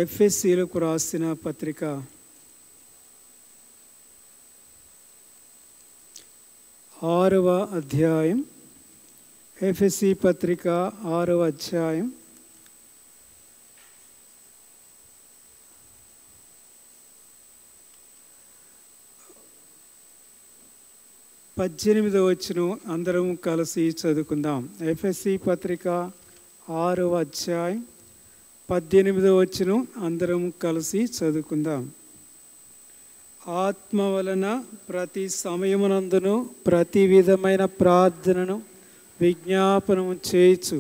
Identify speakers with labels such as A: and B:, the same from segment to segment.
A: ఎఫెసీయులకు రాసిన పత్రిక 6వ అధ్యాయం. ఎఫెసీ పత్రిక 6వ అధ్యాయం 18వ వచనం అందరం కలిసి చదువుకుందాం. ఎఫెసీ పత్రిక 6వ అధ్యాయం 18వ వచనం అందరం కలిసి చదువుకుందాం. ఆత్మ వలన ప్రతి సమయమునందును ప్రతి విధమైన ప్రార్థనను విజ్ఞాపనము చేయొచ్చు.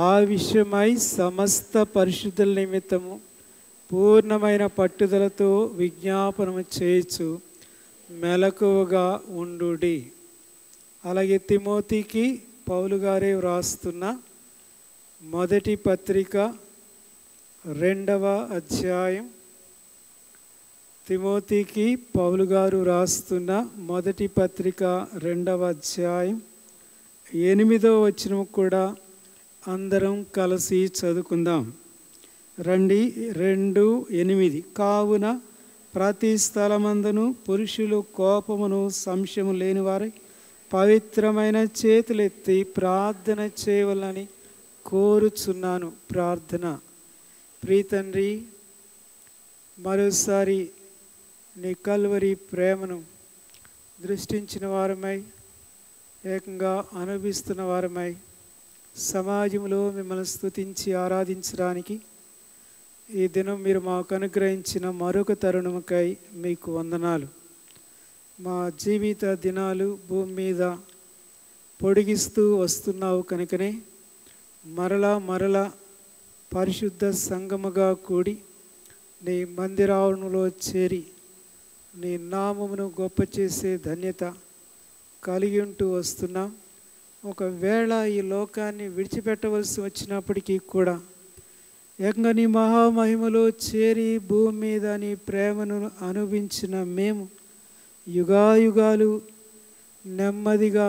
A: ఆ విషయమై సమస్త పరిశుద్ధుల నిమిత్తము పూర్ణమైన పట్టుదలతో విజ్ఞాపనము చేయొచ్చు. మెలకువగా ఉండుడి. అలాగే తిమోతికి పౌలు గారే వ్రాస్తున్న మొదటి పత్రిక 2వ అధ్యాయం. తిమోతికి పౌలు గారు రాస్తున్న మొదటి పత్రిక 2వ అధ్యాయం 8వ వచనం కూడా అందరం కలిసి చదువుకుందాం. రండి. 2:8. కావున ప్రతి స్థలమందును పురుషులు కోపమును సంశయము లేనివారై పవిత్రమైన చేతులెత్తి ప్రార్థన చేయవలనని కోరుచున్నాను. ప్రార్థన. ప్రీతండ్రి, మరోసారి నీ కల్వరి ప్రేమను దృష్టించిన వారమై, ఏకంగా అనుభవిస్తున్న వారమై సమాజంలో మిమ్మల్ని స్తుతించి ఆరాధించడానికి ఈ దినం మీరు మాకు అనుగ్రహించిన మరొక తరుణముకై మీకు వందనాలు. మా జీవిత దినాలు భూమి మీద పొడిగిస్తూ వస్తున్నావు కనుకనే మరలా పరిశుద్ధ సంగముగా కూడి నీ మందిరావరణంలో చేరి నీ నామమును గొప్ప చేసే ధన్యత కలిగి ఉంటూ వస్తున్నాం. ఒకవేళ ఈ లోకాన్ని విడిచిపెట్టవలసి వచ్చినప్పటికీ కూడా ఏకంగా నీ మహామహిమలో చేరి భూమి మీద నీ ప్రేమను అనుభవించిన మేము యుగాయుగాలు నెమ్మదిగా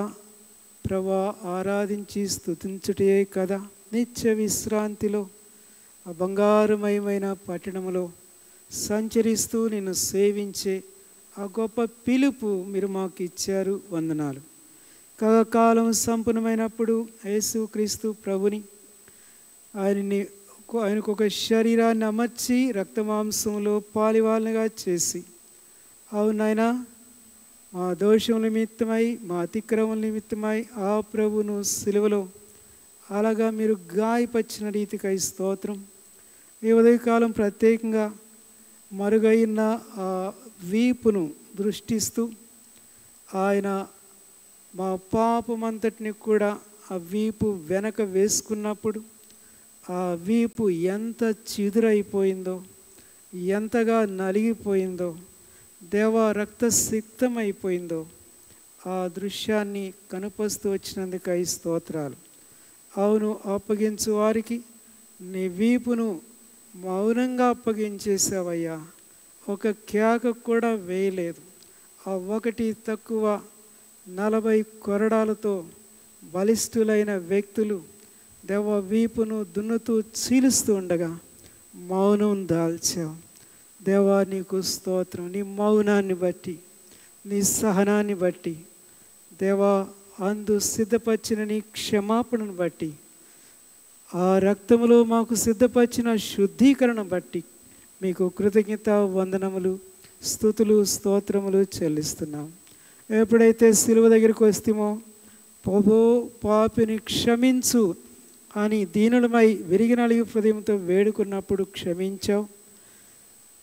A: ప్రభా ఆరాధించి స్తుతించుటే కదా నిత్య విశ్రాంతిలో ఆ బంగారుమయమైన పట్టణంలో సంచరిస్తూ నిన్ను సేవించే ఆ గొప్ప పిలుపు మీరు మాకు ఇచ్చారు. వందనాలు. కాలం సంపూర్ణమైనప్పుడు యేసుక్రీస్తు ప్రభుని ఆయనకు ఒక శరీరాన్ని అమర్చి రక్తమాంసంలో పాలివాళ్ళగా చేసి, అవునాయనా, మా దోషం నిమిత్తమై మా అతిక్రమం నిమిత్తమై ఆ ప్రభును సిలువలో అలాగా మీరు గాయపరిచిన రీతికై స్తోత్రం. ఈ ఉదయకాలం ప్రత్యేకంగా మరుగైన ఆ వీపును దృష్టిస్తూ ఆయన మా పాపమంతటిని కూడా ఆ వీపు వెనక వేసుకున్నప్పుడు ఆ వీపు ఎంత చిదురైపోయిందో, ఎంతగా నలిగిపోయిందో, దేవ రక్తసిక్తమైపోయిందో ఆ దృశ్యాన్ని కనుపరుస్తూ వచ్చినందుకై స్తోత్రాలు. అవును, అప్పగించు వారికి నీ వీపును మౌనంగా అప్పగించేసావయ్యా. ఒక కేక కూడా వేయలేదు. ఆ ఒకటి తక్కువ 40 కొరడాలతో బలిష్ఠులైన వ్యక్తులు దేవ వీపును దున్నుతూ చీలుస్తూ ఉండగా మౌనం దాల్చావు. దేవా, నీకు స్తోత్రం. నీ మౌనాన్ని బట్టి, నీ సహనాన్ని బట్టి, దేవా, అందు సిద్ధపరిచిన నీ క్షమాపణను బట్టి, ఆ రక్తములో మాకు సిద్ధపరిచిన శుద్ధీకరణ బట్టి మీకు కృతజ్ఞత వందనములు, స్తుతులు, స్తోత్రములు చెల్లిస్తున్నాం. ఎప్పుడైతే సిలువ దగ్గరికి వస్తామో ప్రభో పాపిని క్షమించు అని దీనులమై విరిగి నలిగి హృదయంతో వేడుకున్నప్పుడు క్షమించావు.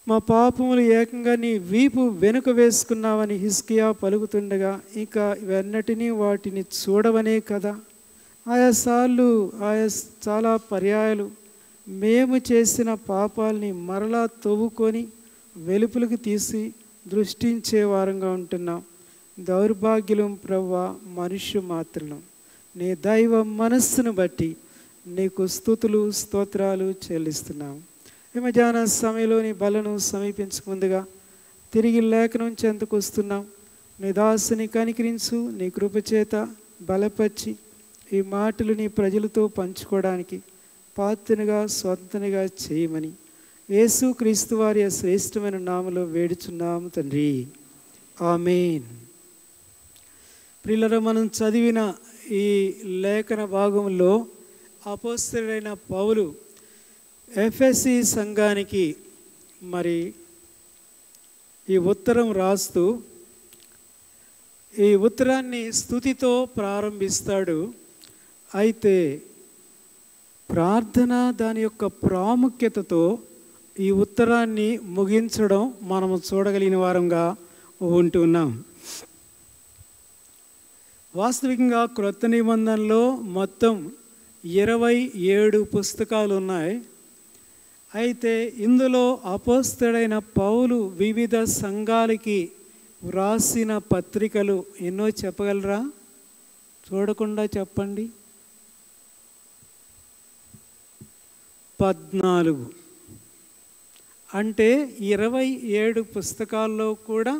A: మా పాపములు ఏకంగా నీ వీపు వెనుక వేసుకున్నావని హిజ్కియా పలుకుతుండగా ఇక ఇవన్నిటినీ వాటిని చూడవనే కదా. ఆయాసార్లు చాలా పర్యాయాలు మేము చేసిన పాపాలని మరలా తవ్వుకొని వెలుపులకు తీసి దృష్టించే వారంగా ఉంటున్నాం. దౌర్భాగ్యులం ప్రవ్వా, మనుష్య మాత్రులం. నీ దైవ మనస్సును బట్టి నీకు స్తుతులు, స్తోత్రాలు చెల్లిస్తున్నాం. ఈ మధ్యాహ్న సమయంలో నీ బలను సమీపించకముందుగా తిరిగి లేఖనం చెంతకు వస్తున్నాం. నీ దాసుని కనికరించు, నీ కృపచేత బలపరిచి ఈ మాటలు నీ ప్రజలతో పంచుకోవడానికి పాత్రనుగా స్వంతనిగా చేయమని యేసు క్రీస్తు వారి శ్రేష్టమైన నామములో వేడుచున్నాము తండ్రి, ఆమేన్. ప్రియులారా, మనం చదివిన ఈ లేఖన భాగంలో అపోస్తలుడైన పౌలు ఎఫెసీ సంఘానికి మరి ఈ ఉత్తరం రాస్తూ ఈ ఉత్తరాన్ని స్తుతితో ప్రారంభిస్తాడు. అయితే ప్రార్థన దాని యొక్క ప్రాముఖ్యతతో ఈ ఉత్తరాన్ని ముగించడం మనము చూడగలిగిన వారంగా ఉంటున్నాం. వాస్తవికంగా క్రొత్త నిబంధనలో మొత్తం 27 పుస్తకాలు ఉన్నాయి. అయితే ఇందులో అపోస్తలుడైన పౌలు వివిధ సంఘాలకి వ్రాసిన పత్రికలు ఎన్నో చెప్పగలరా? చూడకుండా చెప్పండి. 14. అంటే 27 పుస్తకాల్లో కూడా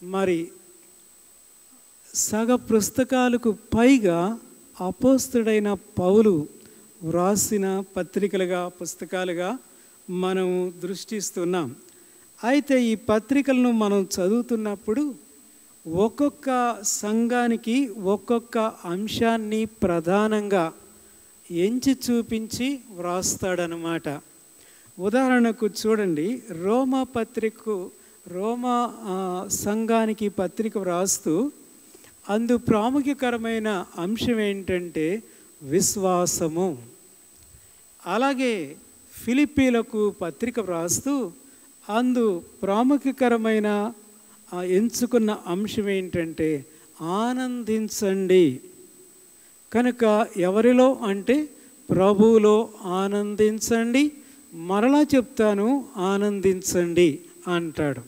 A: మరి సగ పుస్తకాలకు పైగా అపోస్తలుడైన పౌలు వ్రాసిన పత్రికలుగా, పుస్తకాలుగా మనం దృష్టిస్తున్నాం. అయితే ఈ పత్రికలను మనం చదువుతున్నప్పుడు ఒక్కొక్క సంఘానికి ఒక్కొక్క అంశాన్ని ప్రధానంగా ఎంచి చూపించి వ్రాస్తాడనమాట. ఉదాహరణకు చూడండి, రోమా సంఘానికి పత్రిక వ్రాస్తూ అందు ప్రాముఖ్యకరమైన అంశం ఏంటంటే విశ్వాసము. అలాగే ఫిలిప్పీలకు పత్రిక వ్రాస్తూ అందు ప్రాముఖ్యకరమైన ఎంచుకున్న అంశం ఏంటంటే ఆనందించండి. కనుక ఎవరిలో అంటే ప్రభువులో ఆనందించండి, మరలా చెప్తాను ఆనందించండి అంటాడు.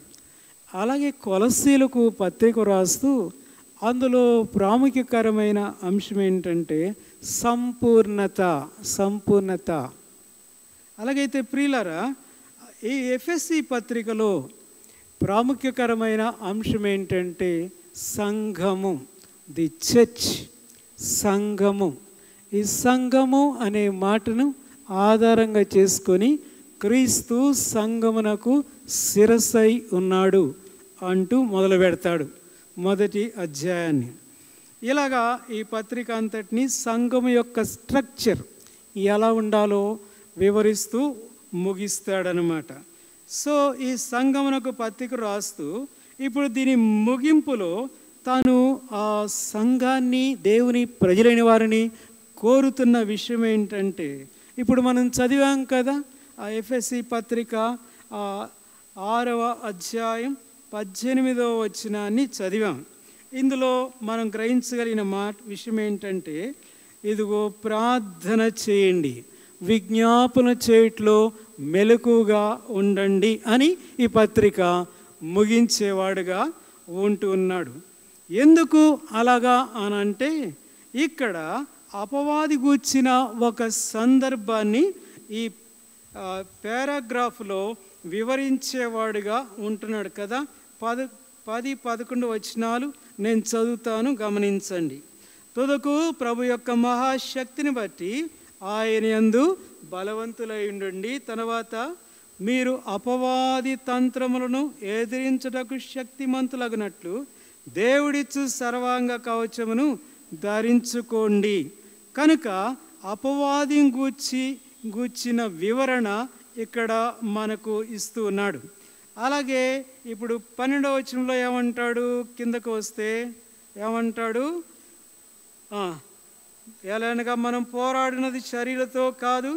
A: అలాగే కొలస్సీలకు పత్రిక రాస్తూ అందులో ప్రాముఖ్యకరమైన అంశం ఏంటంటే సంపూర్ణత. అలాగైతే ప్రియులారా, ఈ ఎఫెసీ పత్రికలో ప్రాముఖ్యకరమైన అంశం ఏంటంటే సంఘము, ది చర్చ్, సంఘము. ఈ సంఘము అనే మాటను ఆధారంగా చేసుకొని క్రీస్తు సంఘమునకు శిరస్సై ఉన్నాడు అంటూ మొదలు పెడతాడు మొదటి అధ్యాయాన్ని. ఇలాగా ఈ పత్రిక అంతటినీ సంఘం యొక్క స్ట్రక్చర్ ఎలా ఉండాలో వివరిస్తూ ముగిస్తాడనమాట. సో ఈ సంఘమునకు పత్రిక రాస్తూ ఇప్పుడు దీని ముగింపులో తాను ఆ సంఘాన్ని, దేవుని ప్రజలైన వారిని కోరుతున్న విషయం ఏంటంటే, ఇప్పుడు మనం చదివాం కదా ఆ ఎఫెసీ పత్రిక 6వ అధ్యాయం 18వ వచనాన్ని చదివాం. ఇందులో మనం గ్రహించగలిగిన విషయం ఏంటంటే, ఇదిగో ప్రార్థన చేయండి, విజ్ఞాపన చేయట్లో మెలకుగా ఉండండి అని ఈ పత్రిక ముగించేవాడుగా ఉంటూ ఉన్నాడు. ఎందుకు అలాగా అనంటే, ఇక్కడ అపవాది గూర్చిన ఒక సందర్భాన్ని ఈ పారాగ్రాఫ్లో వివరించేవాడుగా ఉంటున్నాడు కదా. 10-11 వచనాలు నేను చదువుతాను, గమనించండి. తుదకు ప్రభు యొక్క మహాశక్తిని బట్టి ఆయన యందు బలవంతులై ఉండండి. తర్వాత మీరు అపవాది తంత్రములను ఎదిరించుటకు శక్తిమంతులగునట్లు దేవుడిచ్చు సర్వాంగ కవచమును ధరించుకోండి. కనుక అపవాది గూర్చిన వివరణ ఇక్కడ మనకు ఇస్తూ ఉన్నాడు. అలాగే ఇప్పుడు 12వ వచనంలో ఏమంటాడు? కిందకు వస్తే ఏమంటాడు? ఎలానగా మనం పోరాడినది శరీరతో కాదు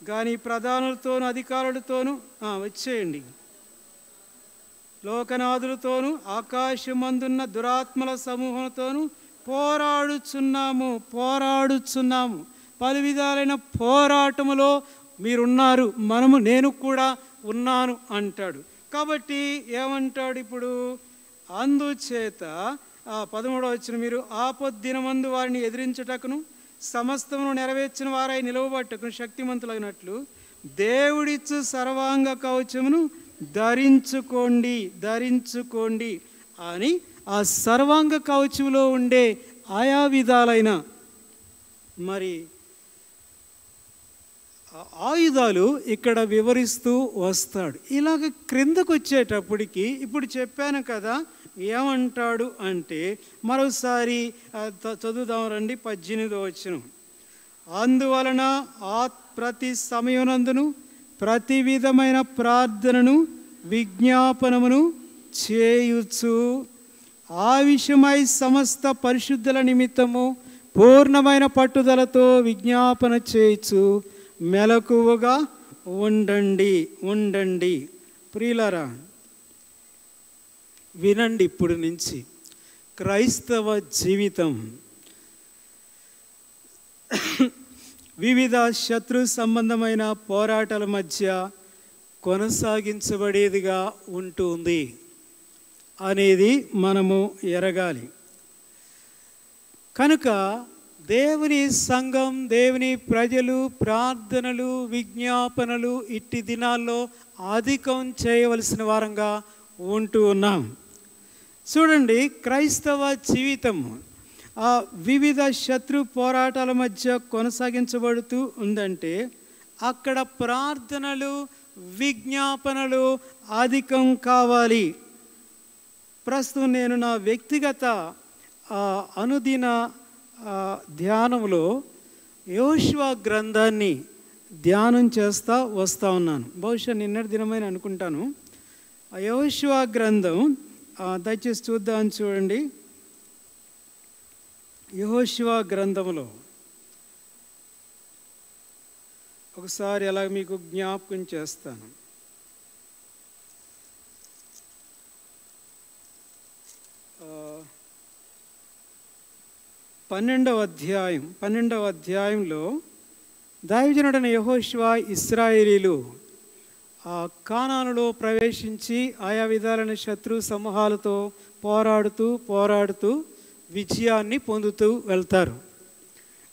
A: కానీ ప్రధానులతోనూ అధికారులతోనూ వచ్చేయండి, లోకనాథులతోనూ ఆకాశమందున్న దురాత్మల సమూహంతోనూ పోరాడుచున్నాము. పలు విధాలైన పోరాటములో మీరున్నారు, నేను కూడా ఉన్నాను అంటాడు. కాబట్టి ఏమంటాడు ఇప్పుడు? అందుచేత 13వ వచనం, మీరు ఆపద్దినమందు వారిని ఎదిరించుటకును సమస్తమును నెరవేర్చిన వారై నిలవబట్టుకుని శక్తిమంతులైనట్లు దేవుడిచ్చు సర్వాంగ కవచమును ధరించుకోండి అని ఆ సర్వాంగ కవచంలో ఉండే ఆయా విధాలైన మరి ఆయుధాలు ఇక్కడ వివరిస్తూ వస్తాడు. ఇలాగ క్రిందకు వచ్చేటప్పటికి ఇప్పుడు చెప్పాను కదా, ఏమంటాడు అంటే మరోసారి చదువుదాం రండి. 18వ వచనం. అందువలన ప్రతి సమయమునందును ప్రతి విధమైన ప్రార్థనను విజ్ఞాపనమును చేయుచు ఆ విషయమై సమస్త పరిశుద్ధుల నిమిత్తము పూర్ణమైన పట్టుదలతో విజ్ఞాపన చేయొచ్చు మెలకువగా ఉండండి. ప్రియులారా, వినండి. ఇప్పుడు నుంచి క్రైస్తవ జీవితం వివిధ శత్రు సంబంధమైన పోరాటాల మధ్య కొనసాగించబడేదిగా ఉంటుంది అనేది మనము ఎరగాలి. కనుక దేవుని సంఘం, దేవుని ప్రజలు ప్రార్థనలు, విజ్ఞాపనలు ఇట్టి దినాల్లో అధికం చేయవలసిన వారంగా ఉంటూ ఉన్నాం. చూడండి, క్రైస్తవ జీవితం వివిధ శత్రు పోరాటాల మధ్య కొనసాగించబడుతూ ఉందంటే అక్కడ ప్రార్థనలు, విజ్ఞాపనలు అధికం కావాలి. ప్రస్తుతం నేను నా వ్యక్తిగత అనుదిన ధ్యానంలో యెహోషువ గ్రంథాన్ని ధ్యానం చేస్తూ వస్తూ ఉన్నాను. బహుశా నిన్నటి దినమైన అనుకుంటాను. ఆ యెహోషువ గ్రంథం దయచేసి చూద్దామని చూడండి. యెహోషువ గ్రంథంలో ఒకసారి అలా మీకు జ్ఞాపకం చేస్తాను. పన్నెండవ అధ్యాయంలో దైవజనుడైన యెహోషువ ఇశ్రాయేలీలు కానానులో ప్రవేశించి ఆయా విధాలైన శత్రు సమూహాలతో పోరాడుతూ విజయాన్ని పొందుతూ వెళ్తారు.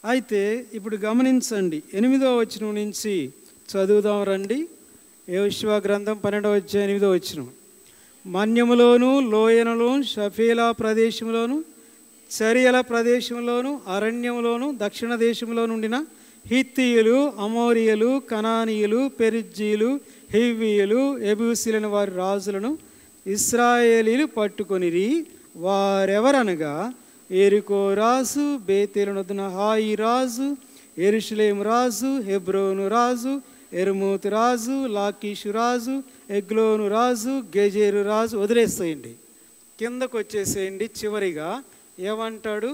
A: అయితే ఇప్పుడు గమనించండి, 8వ వచనం నుంచి చదువుదాం రండి. యెహోషువ గ్రంథం 12వ అధ్యాయం 8వ వచనం. మన్యములోను, లోయనలో, షఫేలా ప్రదేశంలోను, చరియల ప్రదేశంలోను, అరణ్యంలోను, దక్షిణ దేశంలో నుండిన హిత్తీయులు, అమోరియలు, కనానీయులు, పెరిజ్జీలు, హివ్వీయులు, ఎబూసీలైన వారి రాజులను ఇశ్రాయేలీలు పట్టుకొనిరి. వారెవరనగా ఎరికో రాజు, బేతేలునొద్దున హాయి రాజు, యెరూషలేము రాజు, హెబ్రోను రాజు, ఎర్మూతు రాజు, లాకీషు రాజు, ఎగ్లోను రాజు, గెజేరు రాజు. వదిలేసేయండి, కిందకు వచ్చేసేయండి. చివరిగా ఏమంటాడు?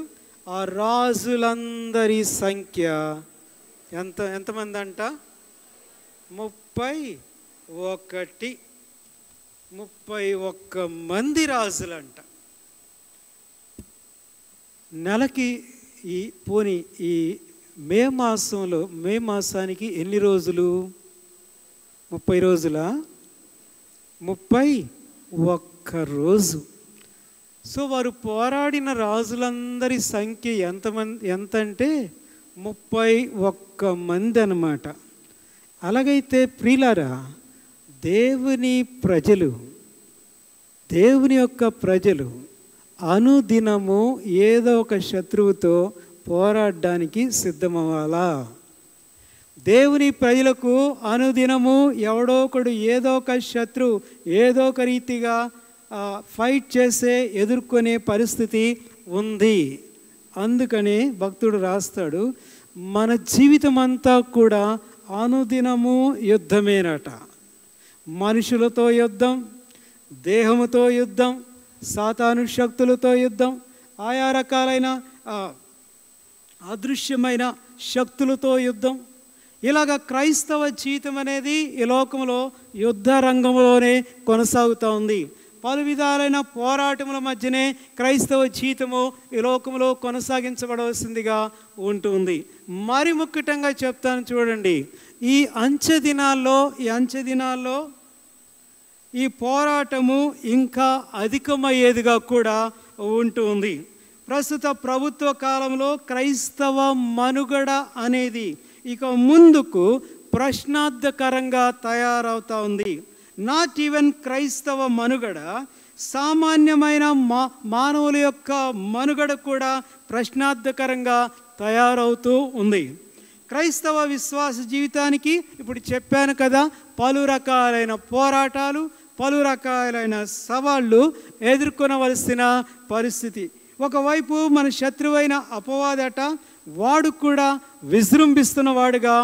A: ఆ రాజులందరి సంఖ్య ఎంతమంది అంట? 31 మంది రాజులంట. నెలకి ఈ మే మాసానికి ఎన్ని రోజులు? 30 రోజులా? 31 రోజు. సో వారు పోరాడిన రాజులందరి సంఖ్య ఎంతంటే 31 మంది అన్నమాట. అలాగైతే ప్రియులారా, దేవుని యొక్క ప్రజలు అనుదినము ఏదో ఒక శత్రువుతో పోరాడడానికి సిద్ధమవ్వాలా? దేవుని ప్రజలకు అనుదినము ఎవడో ఒకడు ఏదో ఒక శత్రువు ఏదో ఒక రీతిగా ఫైట్ చేసే ఎదుర్కొనే పరిస్థితి ఉంది. అందుకని భక్తుడు రాస్తాడు, మన జీవితం అంతా కూడా అనుదినము యుద్ధమేనట. మనుషులతో యుద్ధం, దేహముతో యుద్ధం, సాతాను శక్తులతో యుద్ధం, ఆయా రకాలైన అదృశ్యమైన శక్తులతో యుద్ధం. ఇలాగ క్రైస్తవ జీవితం అనేది ఈ లోకంలో యుద్ధ రంగంలోనే కొనసాగుతూ ఉంది. పలు విధాలైన పోరాటముల మధ్యనే క్రైస్తవ జీవితము ఈ లోకంలో కొనసాగించబడవలసిందిగా ఉంటుంది. మరి ముఖ్యంగా చెప్తాను చూడండి, ఈ అంచె దినాల్లో ఈ పోరాటము ఇంకా అధికమయ్యేదిగా కూడా ఉంటుంది. ప్రస్తుత ప్రభుత్వ కాలంలో క్రైస్తవ మనుగడ అనేది ఇక ముందుకు ప్రశ్నార్థకరంగా తయారవుతూ ఉంది. నాట్ ఈవెన్ క్రైస్తవ మనుగడ, సామాన్యమైన మానవుల యొక్క మనుగడ కూడా ప్రశ్నార్థకరంగా తయారవుతూ ఉంది. క్రైస్తవ విశ్వాస జీవితానికి ఇప్పుడు చెప్పాను కదా, పలు రకాలైన పోరాటాలు, పలు రకాలైన సవాళ్ళు ఎదుర్కొనవలసిన పరిస్థితి. ఒకవైపు మన శత్రువైన అపవాదట, వాడు కూడా విజృంభిస్తున్న వాడుగా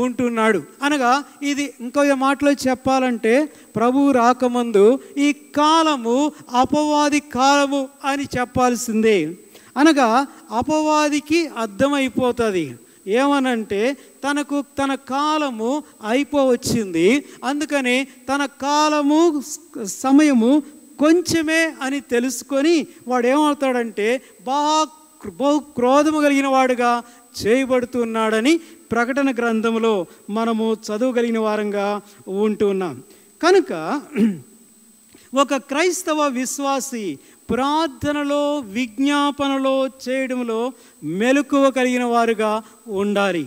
A: ఉంటున్నాడు. అనగా ఇది ఇంకో మాటలో చెప్పాలంటే, ప్రభువు రాకముందు ఈ కాలము అపవాది కాలము అని చెప్పాల్సిందే. అనగా అపవాదికి అర్థమైపోతుంది ఏమనంటే, తన కాలము అయిపోవచ్చింది, అందుకని తన కాలము సమయము కొంచెమే అని తెలుసుకొని వాడు ఏమవుతాడంటే బహు క్రోధము కలిగిన వాడుగా చేయబడుతున్నాడని ప్రకటన గ్రంథంలో మనము చదవగలిగిన వారంగా ఉంటున్నాం. కనుక ఒక క్రైస్తవ విశ్వాసి ప్రార్థనలో, విజ్ఞాపనలో చేయడంలో మెలకువ కలిగిన వారుగా ఉండాలి.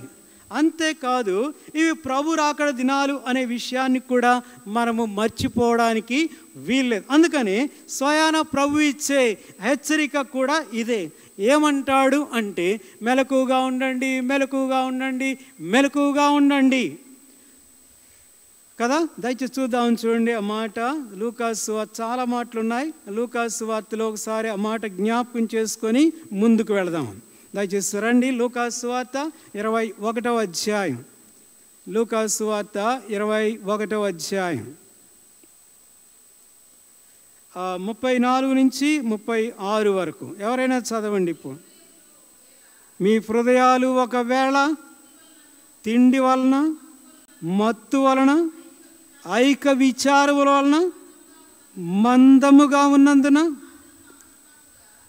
A: అంతేకాదు, ఇవి ప్రభు రాకడ దినాలు అనే విషయాన్ని కూడా మనము మర్చిపోవడానికి వీల్లేదు. అందుకని స్వయాన ప్రభు ఇచ్చే హెచ్చరిక కూడా ఇదే. ఏమంటాడు అంటే, మెలకువగా ఉండండి, మెలకువగా ఉండండి, మెలకువగా ఉండండి కదా. దయచేసి చూద్దాం, చూడండి ఆ మాట. లూకాసు సువార్త, చాలా మాటలు ఉన్నాయి లూకాసు సువార్తలో, ఒకసారి ఆ మాట జ్ఞాపకం చేసుకొని ముందుకు వెళదాం. దయచేసి రండి, లూకాసు సువార్త 21వ అధ్యాయం. లూకాసు సువార్త 21వ అధ్యాయం 34 నుంచి 36 వరకు ఎవరైనా చదవండి. ఇప్పుడు మీ హృదయాలు ఒకవేళ తిండి వలన, మత్తు వలన, ఐక విచారముల వలన మందముగా ఉన్నందున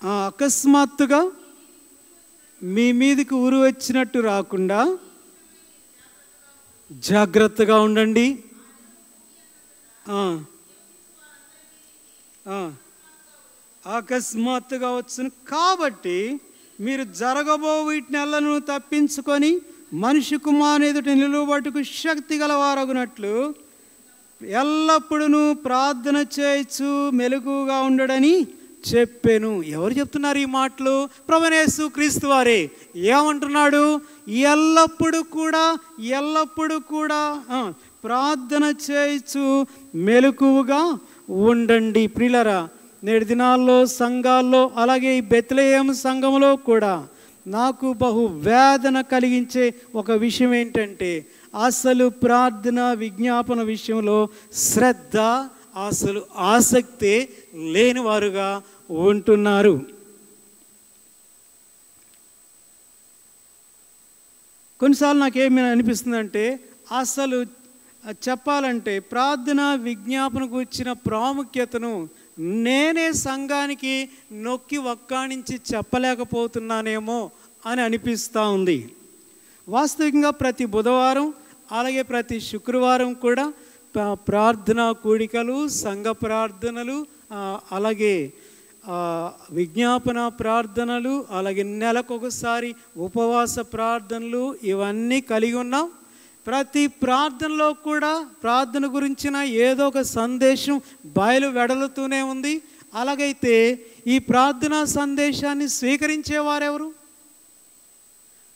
A: అకస్మాత్తుగా మీ మీదకి ఊరు వచ్చినట్టు రాకుండా జాగ్రత్తగా ఉండండి. అకస్మాత్తుగా వచ్చును కాబట్టి మీరు జరగబో వీటినెల్లను తప్పించుకొని మనిషి కుమారుని ఎదుట నిలువబట్టుకు శక్తి గలవారగునట్లు ఎల్లప్పుడూ ప్రార్థన చేయొచ్చు, మెలకువగా ఉండడని చెప్పాను. ఎవరు చెప్తున్నారు ఈ మాటలు? ప్రభువైన యేసు క్రీస్తు వారే. ఏమంటున్నాడు? ఎల్లప్పుడూ కూడా ప్రార్థన చేయొచ్చు, మెలకువగా ఉండండి. ప్రియులారా, నేటి దినాల్లో సంఘాల్లో, అలాగే ఈ బెత్లెహేము సంఘంలో కూడా నాకు బహు వేదన కలిగించే ఒక విషయం ఏంటంటే, అసలు ప్రార్థన విజ్ఞాపన విషయంలో శ్రద్ధ, అసలు ఆసక్తి లేని వారుగా ఉంటున్నారు. కొన్నిసార్లు నాకేమైనా అనిపిస్తుందంటే, అసలు చెప్పాలంటే ప్రార్థన విజ్ఞాపనకు వచ్చిన ప్రాముఖ్యతను నేనే సంఘానికి నొక్కి వక్కాణించి చెప్పలేకపోతున్నానేమో అని అనిపిస్తూ ఉంది. వాస్తవికంగా ప్రతి బుధవారం, అలాగే ప్రతి శుక్రవారం కూడా ప్రార్థనా కూడికలు, సంఘ ప్రార్థనలు, అలాగే విజ్ఞాపన ప్రార్థనలు, అలాగే నెలకొకసారి ఉపవాస ప్రార్థనలు, ఇవన్నీ కలిగి ఉన్నాం. ప్రతి ప్రార్థనలో కూడా ప్రార్థన గురించిన ఏదో ఒక సందేశం బయలు వెడలుతూనే ఉంది. అలాగైతే ఈ ప్రార్థనా సందేశాన్ని స్వీకరించేవారెవరు?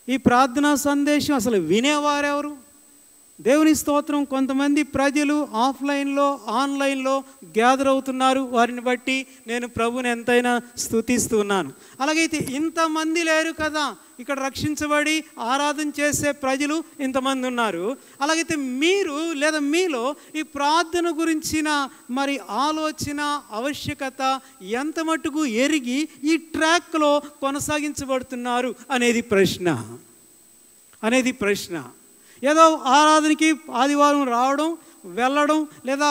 A: ఈ ప్రార్థనా సందేశం అసలు వినేవారెవరు? దేవుని స్తోత్రం, కొంతమంది ప్రజలు ఆఫ్లైన్లో, ఆన్లైన్లో గ్యాదర్ అవుతున్నారు. వారిని బట్టి నేను ప్రభుని ఎంతైనా స్తుతిస్తున్నాను. అలాగైతే ఇంతమంది లేరు కదా, ఇక్కడ రక్షించబడి ఆరాధన చేసే ప్రజలు ఇంతమంది ఉన్నారు. అలాగైతే మీరు లేదా మీలో ఈ ప్రార్థన గురించిన మరి ఆలోచన, ఆవశ్యకత ఎంత మట్టుకు ఎరిగి ఈ ట్రాక్లో కొనసాగించబడుతున్నారు అనేది ప్రశ్న. ఏదో ఆరాధనకి ఆదివారం రావడం, వెళ్ళడం, లేదా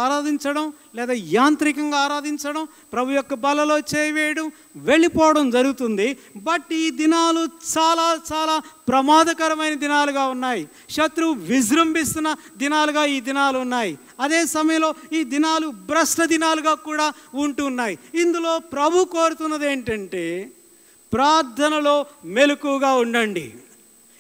A: ఆరాధించడం, లేదా యాంత్రికంగా ఆరాధించడం, ప్రభు యొక్క బలలో చేయవేయడం, వెళ్ళిపోవడం జరుగుతుంది. బట్ ఈ దినాలు చాలా చాలా ప్రమాదకరమైన దినాలుగా ఉన్నాయి. శత్రువు విజృంభిస్తున్న దినాలుగా ఈ దినాలు ఉన్నాయి. అదే సమయంలో ఈ దినాలు భ్రష్ట దినాలుగా కూడా ఉంటున్నాయి. ఇందులో ప్రభు కోరుతున్నది ఏంటంటే, ప్రార్థనలో మెలకువగా ఉండండి.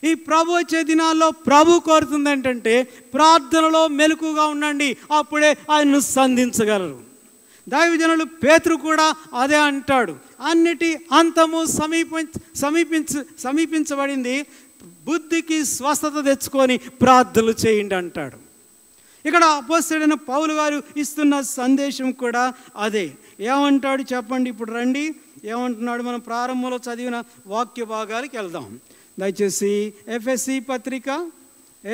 A: ఈ ప్రభు వచ్చే దినాల్లో ప్రభు కోరుతుంది ఏంటంటే, ప్రార్థనలో మెలకువగా ఉండండి, అప్పుడే ఆయన్ను సంధించగలరు. దైవజనులు పేతురు కూడా అదే అంటాడు. అన్నిటి అంతము సమీపించబడింది, బుద్ధికి స్వస్థత తెచ్చుకొని ప్రార్థనలు చేయండి అంటాడు. ఇక్కడ అపోస్తలుడైన పౌలు గారు ఇస్తున్న సందేశం కూడా అదే. ఏమంటాడు చెప్పండి? ఇప్పుడు రండి, ఏమంటున్నాడు? మనం ప్రారంభంలో చదివిన వాక్య భాగాలకు వెళ్దాం. దయచేసి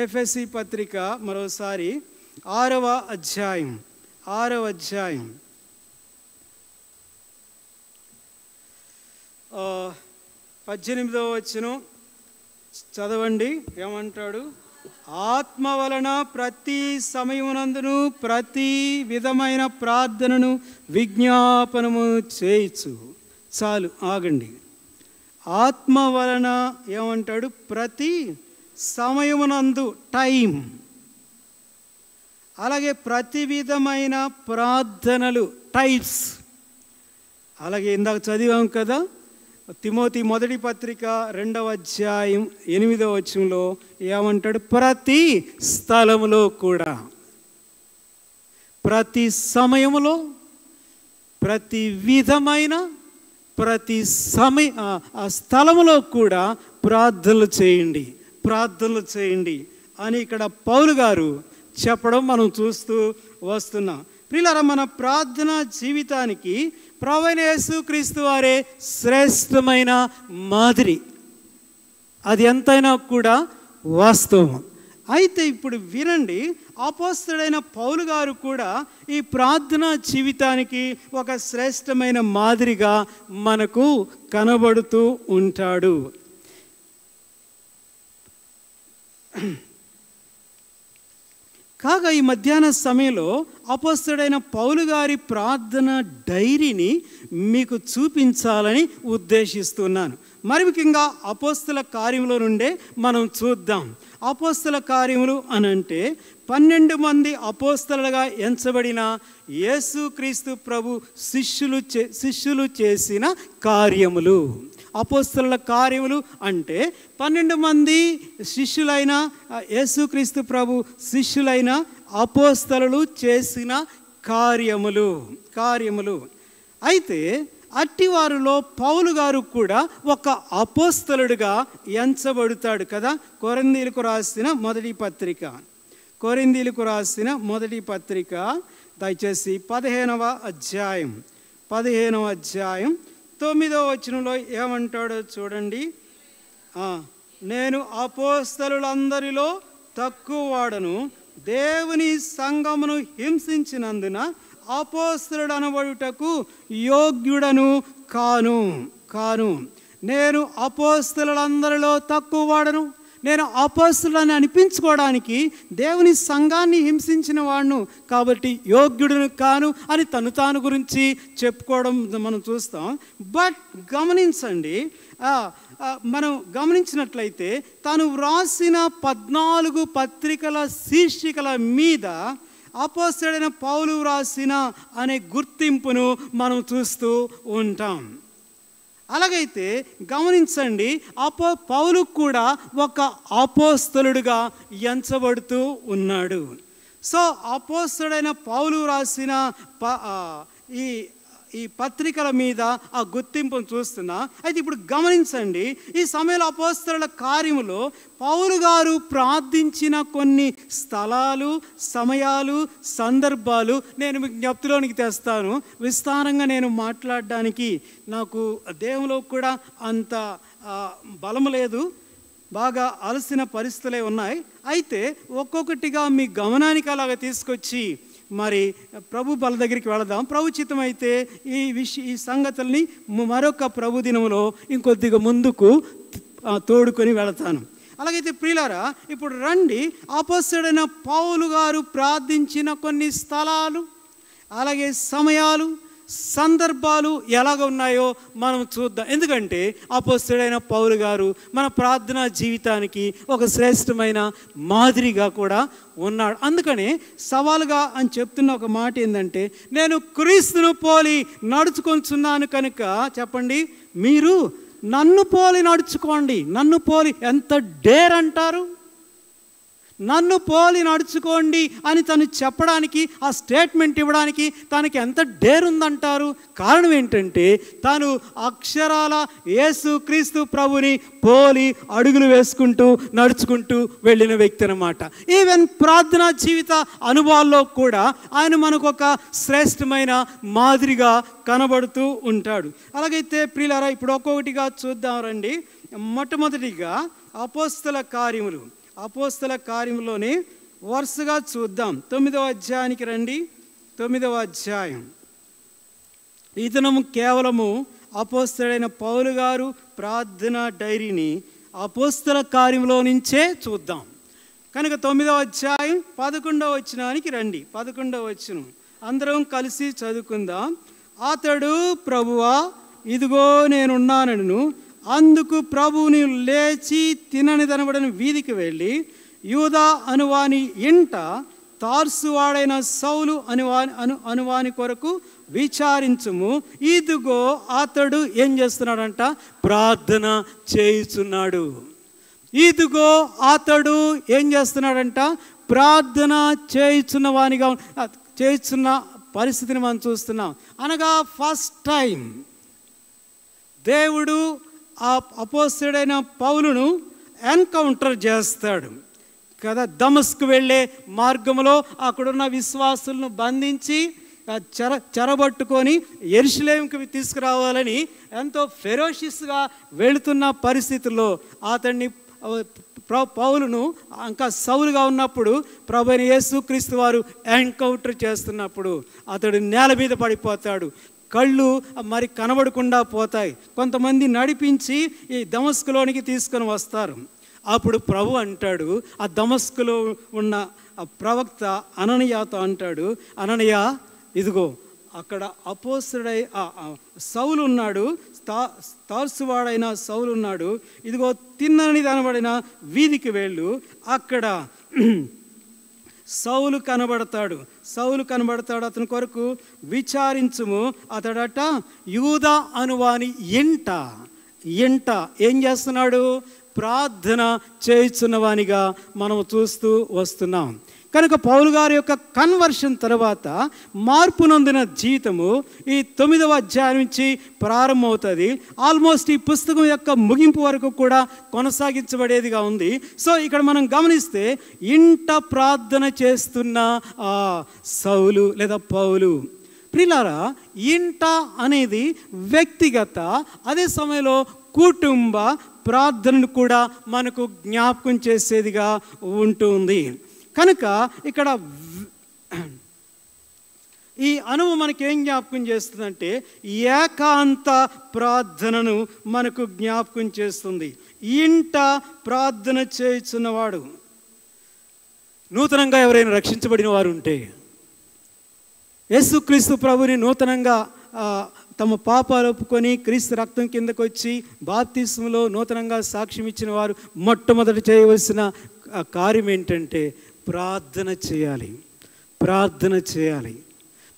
A: ఎఫెసీ పత్రిక మరోసారి 6వ అధ్యాయం 18వ వచనం చదవండి. ఏమంటాడు? ఆత్మ వలన ప్రతి సమయమునందును ప్రతి విధమైన ప్రార్థనను విజ్ఞాపనము చేయొచ్చు. చాలు, ఆగండి. ఆత్మ వలన ఏమంటాడు? ప్రతి సమయమునందు, టైం. అలాగే ప్రతి విధమైన ప్రార్థనలు, టైప్స్. అలాగే ఇందాక చదివాం కదా, తిమోతి మొదటి పత్రిక 2వ అధ్యాయం 8వ వచనంలో ఏమంటాడు? ప్రతి స్థలములో కూడా, ప్రతి సమయములో, ప్రతి విధమైన, ప్రతి స్థలములో కూడా ప్రార్థనలు చేయండి అని ఇక్కడ పౌలు గారు చెప్పడం మనం చూస్తూ వస్తున్నాం. ప్రియులారా, మన ప్రార్థన జీవితానికి ప్రభువైన యేసుక్రీస్తు వారే శ్రేష్టమైన మాదిరి. అది ఎంతైనా కూడా వాస్తవం. అయితే ఇప్పుడు వినండి, అపోస్తలుడైన పౌలు గారు కూడా ఈ ప్రార్థనా జీవితానికి ఒక శ్రేష్టమైన మాదిరిగా మనకు కనబడుతూ ఉంటాడు. కాగా ఈ మధ్యాహ్న సమయంలో అపోస్తలుడైన పౌలు గారి ప్రార్థన డైరీని మీకు చూపించాలని ఉద్దేశిస్తున్నాను. మరి ముఖ్యంగా అపోస్తల కార్యములో నుండే మనం చూద్దాం. అపోస్తల కార్యములు అనంటే 12 మంది అపోస్తలులుగా ఎంచబడిన యేసుక్రీస్తు ప్రభు శిష్యులు చేసిన కార్యములు. అపోస్తలుల కార్యములు అంటే 12 మంది శిష్యులైన యేసుక్రీస్తు ప్రభు శిష్యులైన అపోస్తలులు చేసిన కార్యములు. అయితే అట్టివారిలో పౌలు గారు కూడా ఒక అపోస్తలుడిగా ఎంచబడతాడు కదా. కొరింథీయులకు రాసిన మొదటి పత్రిక దయచేసి 15వ అధ్యాయం 9వ వచనంలో ఏమంటాడో చూడండి. నేను అపోస్తలులందరిలో తక్కువ వాడను, దేవుని సంఘమును హింసించినందున అపోస్తలుడు అనబడుటకు యోగ్యుడను కాను. నేను అపోస్తలులందరిలో తక్కువ వాడను, నేను అపోస్తలుని అనిపించుకోవడానికి దేవుని సంఘాన్ని హింసించిన వాడును, కాబట్టి యోగ్యుడును కాను అని తాను గురించి చెప్పుకోవడం మనం చూస్తాం. బట్ గమనించండి, మనం గమనించినట్లయితే తాను వ్రాసిన 14 పత్రికల శీర్షికల మీద అపోస్తలుడైన పౌలు వ్రాసిన అనే గుర్తింపును మనం చూస్తూ ఉంటాం. అలాగైతే గమనించండి, పౌలు కూడా ఒక అపోస్తలుడుగా ఎంచబడుతూ ఉన్నాడు. సో అపోస్తలుడైన పౌలు రాసిన ఈ పత్రికల మీద ఆ గుర్తింపును చూస్తున్నా. అయితే ఇప్పుడు గమనించండి, ఈ సమయంలో అపోస్తలుల కార్యములో పౌలు గారు ప్రార్థించిన కొన్ని స్థలాలు, సమయాలు, సందర్భాలు నేను మీకు జ్ఞప్తిలోనికి తెస్తాను. విస్తారంగా నేను మాట్లాడడానికి నాకు దేవులో కూడా అంత బలము లేదు, బాగా అలసిన పరిస్థితులే ఉన్నాయి. అయితే ఒక్కొక్కటిగా మీ గమనానికి అలాగా తీసుకొచ్చి మరి ప్రభు బల దగ్గరికి వెళదాం. ప్రభు చిత్తం అయితే ఈ సంగతుల్ని మరొక ప్రభు దినంలో ఇంకొద్దిగా ముందుకు తోడుకొని వెళతాను. అలాగైతే ప్రియులారా, ఇప్పుడు రండి, అపోస్తలుడైన పౌలు గారు ప్రార్థించిన కొన్ని స్థలాలు, అలాగే సమయాలు, సందర్భాలు ఎలాగ ఉన్నాయో మనం చూద్దాం. ఎందుకంటే అపోస్తలుడైన పౌలు గారు మన ప్రార్థనా జీవితానికి ఒక శ్రేష్టమైన మాదిరిగా కూడా ఉన్నాడు. అందుకనే సవాలుగా అని చెప్తున్న ఒక మాట ఏంటంటే, నేను క్రీస్తును పోలి నడుచుకొంచున్నాను కనుక చెప్పండి, మీరు నన్ను పోలి నడుచుకోండి. నన్ను పోలి ఎంత డేర్ అంటారు? నన్ను పోలి నడుచుకోండి అని తను చెప్పడానికి, ఆ స్టేట్మెంట్ ఇవ్వడానికి తనకి ఎంత డేరుందంటారు? కారణం ఏంటంటే తను అక్షరాల యేసుక్రీస్తు ప్రభుని పోలి అడుగులు వేసుకుంటూ నడుచుకుంటూ వెళ్ళిన వ్యక్తి అన్నమాట. ఈవెన్ ప్రార్థనా జీవిత అనుభవాల్లో కూడా ఆయన మనకు ఒక శ్రేష్టమైన మాదిరిగా కనబడుతూ ఉంటాడు. అలాగైతే ప్రియులారా, ఇప్పుడు ఒక్కొక్కటిగా చూద్దాం రండి. మొట్టమొదటిగా అపోస్తల కార్యములోని వరుసగా చూద్దాం. 9వ అధ్యాయానికి రండి. 9వ అధ్యాయం. ఈ దినము కేవలము అపోస్తలుడైన పౌలు గారు ప్రార్థనా డైరీని అపోస్తల కార్యంలో నుంచే చూద్దాం కనుక 9వ అధ్యాయం 11వ వచనానికి రండి. 11వ వచనం అందరం కలిసి చదువుకుందాం. అతడు, ప్రభువా ఇదిగో నేనున్నానను. అందుకు ప్రభువుని లేచి తినని దనబడిన వీధికి వెళ్ళి యూదా అనువాని ఇంట తార్సువాడైన సౌలు అనువాని కొరకు విచారించుము. ఇదిగో అతడు ఏం చేస్తున్నాడంట? ప్రార్థన చేయుచున్నాడు. ఇదిగో అతడు ఏం చేస్తున్నాడంట? ప్రార్థన చేయుచున్న పరిస్థితిని మనం చూస్తున్నాం. అనగా ఫస్ట్ టైం దేవుడు ఆ అపోస్తలుడైన పౌలును ఎన్కౌంటర్ చేస్తాడు కదా. దమస్కు వెళ్ళే మార్గంలో అక్కడున్న విశ్వాసులను బంధించి చెరబట్టుకొని యెరూషలేముకి తీసుకురావాలని ఎంతో ఫెరోషియస్గా వెళుతున్న పరిస్థితుల్లో అతన్ని పౌలును ఇంకా సౌలుగా ఉన్నప్పుడు ప్రభువైన యేసుక్రీస్తు వారు ఎన్కౌంటర్ చేస్తున్నప్పుడు అతడు నేల మీద పడిపోతాడు. కళ్ళు మరి కనబడకుండా పోతాయి. కొంతమంది నడిపించి ఈ దమస్కులోనికి తీసుకొని వస్తారు. అప్పుడు ప్రభు అంటాడు, ఆ దమస్కులో ఉన్న ఆ ప్రవక్త అననీయాతో అంటాడు, అననీయ ఇదిగో అక్కడ అపోస్తలుడై సౌలు ఉన్నాడు, తార్సువాడైన సౌలు ఉన్నాడు. ఇదిగో తిన్నని దనబడిన వీధికి వెళ్ళు, అక్కడ సౌలు కనబడతాడు. అతని కొరకు విచారించుము. అతడట యూదా అనువాని ఇంట ఏం చేస్తున్నాడు? ప్రార్థన చేయుచున్నవానిగా మనం చూస్తూ వస్తున్నాం. కనుక పౌలు గారి యొక్క కన్వర్షన్ తర్వాత మార్పు నొందిన జీవితము ఈ 9వ అధ్యాయం నుంచి ప్రారంభమవుతుంది. ఆల్మోస్ట్ ఈ పుస్తకం యొక్క ముగింపు వరకు కూడా కొనసాగించబడేదిగా ఉంది. సో ఇక్కడ మనం గమనిస్తే ఇంట ప్రార్థన చేస్తున్న సౌలు లేదా పౌలు. ప్రియులారా, ఇంట అనేది వ్యక్తిగత, అదే సమయంలో కుటుంబ ప్రార్థనను కూడా మనకు జ్ఞాపకం చేసేదిగా ఉంటుంది. కనుక ఇక్కడ ఈ అనుభవం మనకి ఏం జ్ఞాపకం చేస్తుందంటే ఏకాంత ప్రార్థనను మనకు జ్ఞాపకం చేస్తుంది. ఇంట ప్రార్థన చేయుచున్నవాడు. నూతనంగా ఎవరైనా రక్షించబడిన వారు ఉంటే, యేసుక్రీస్తు ప్రభుని నూతనంగా తమ పాపాలు ఒప్పుకొని క్రీస్తు రక్తం కిందకు వచ్చి బాప్తిస్మలో నూతనంగా సాక్ష్యం ఇచ్చిన వారు మొట్టమొదటి చేయవలసిన కార్యం ఏంటంటే ప్రార్థన చేయాలి.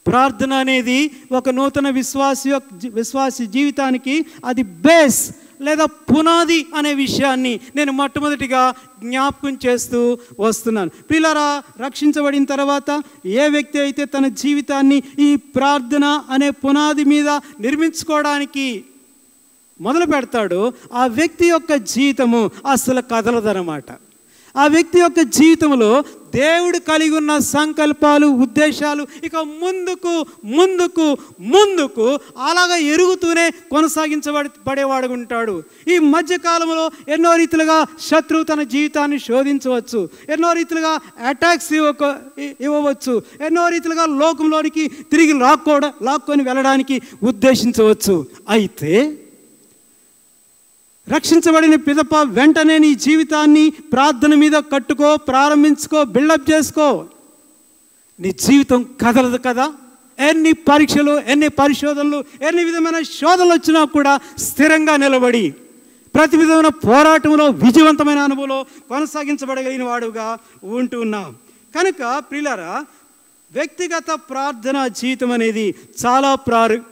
A: ప్రార్థన అనేది ఒక నూతన విశ్వాసి జీవితానికి అది బేస్ లేదా పునాది అనే విషయాన్ని నేను మొట్టమొదటిగా జ్ఞాపకం చేస్తూ వస్తున్నాను. ప్రియులారా, రక్షించబడిన తర్వాత ఏ వ్యక్తి అయితే తన జీవితాన్ని ఈ ప్రార్థన అనే పునాది మీద నిర్మించుకోవడానికి మొదలు పెడతాడో ఆ వ్యక్తి యొక్క జీవితము అసలు కదలదన్నమాట. ఆ వ్యక్తి యొక్క జీవితంలో దేవుడు కలిగి ఉన్న సంకల్పాలు, ఉద్దేశాలు ఇక ముందుకు అలాగా ఎరుగుతూనే కొనసాగించబడేవాడు ఉంటాడు. ఈ మధ్యకాలంలో ఎన్నో రీతిలుగా శత్రువు తన జీవితాన్ని శోధించవచ్చు, ఎన్నో రీతిలుగా అటాక్స్ ఇవ్వవచ్చు, ఎన్నో రీతిలుగా లోకంలోనికి తిరిగి లాక్కొని వెళ్ళడానికి ఉద్దేశించవచ్చు. అయితే రక్షించబడిన పిదప వెంటనే నీ జీవితాన్ని ప్రార్థన మీద కట్టుకో, ప్రారంభించుకో, బిల్డప్ చేసుకో. నీ జీవితం కదలదు కదా. ఎన్ని పరీక్షలు, ఎన్ని పరిశోధనలు, ఎన్ని విధమైన శోధనలు వచ్చినా కూడా స్థిరంగా నిలబడి ప్రతి విధమైన పోరాటంలో విజయవంతమైన అనుభవంలో కొనసాగించబడగలిగిన వాడుగా ఉంటున్నాం. కనుక ప్రియులారా, వ్యక్తిగత ప్రార్థన జీవితం అనేది చాలా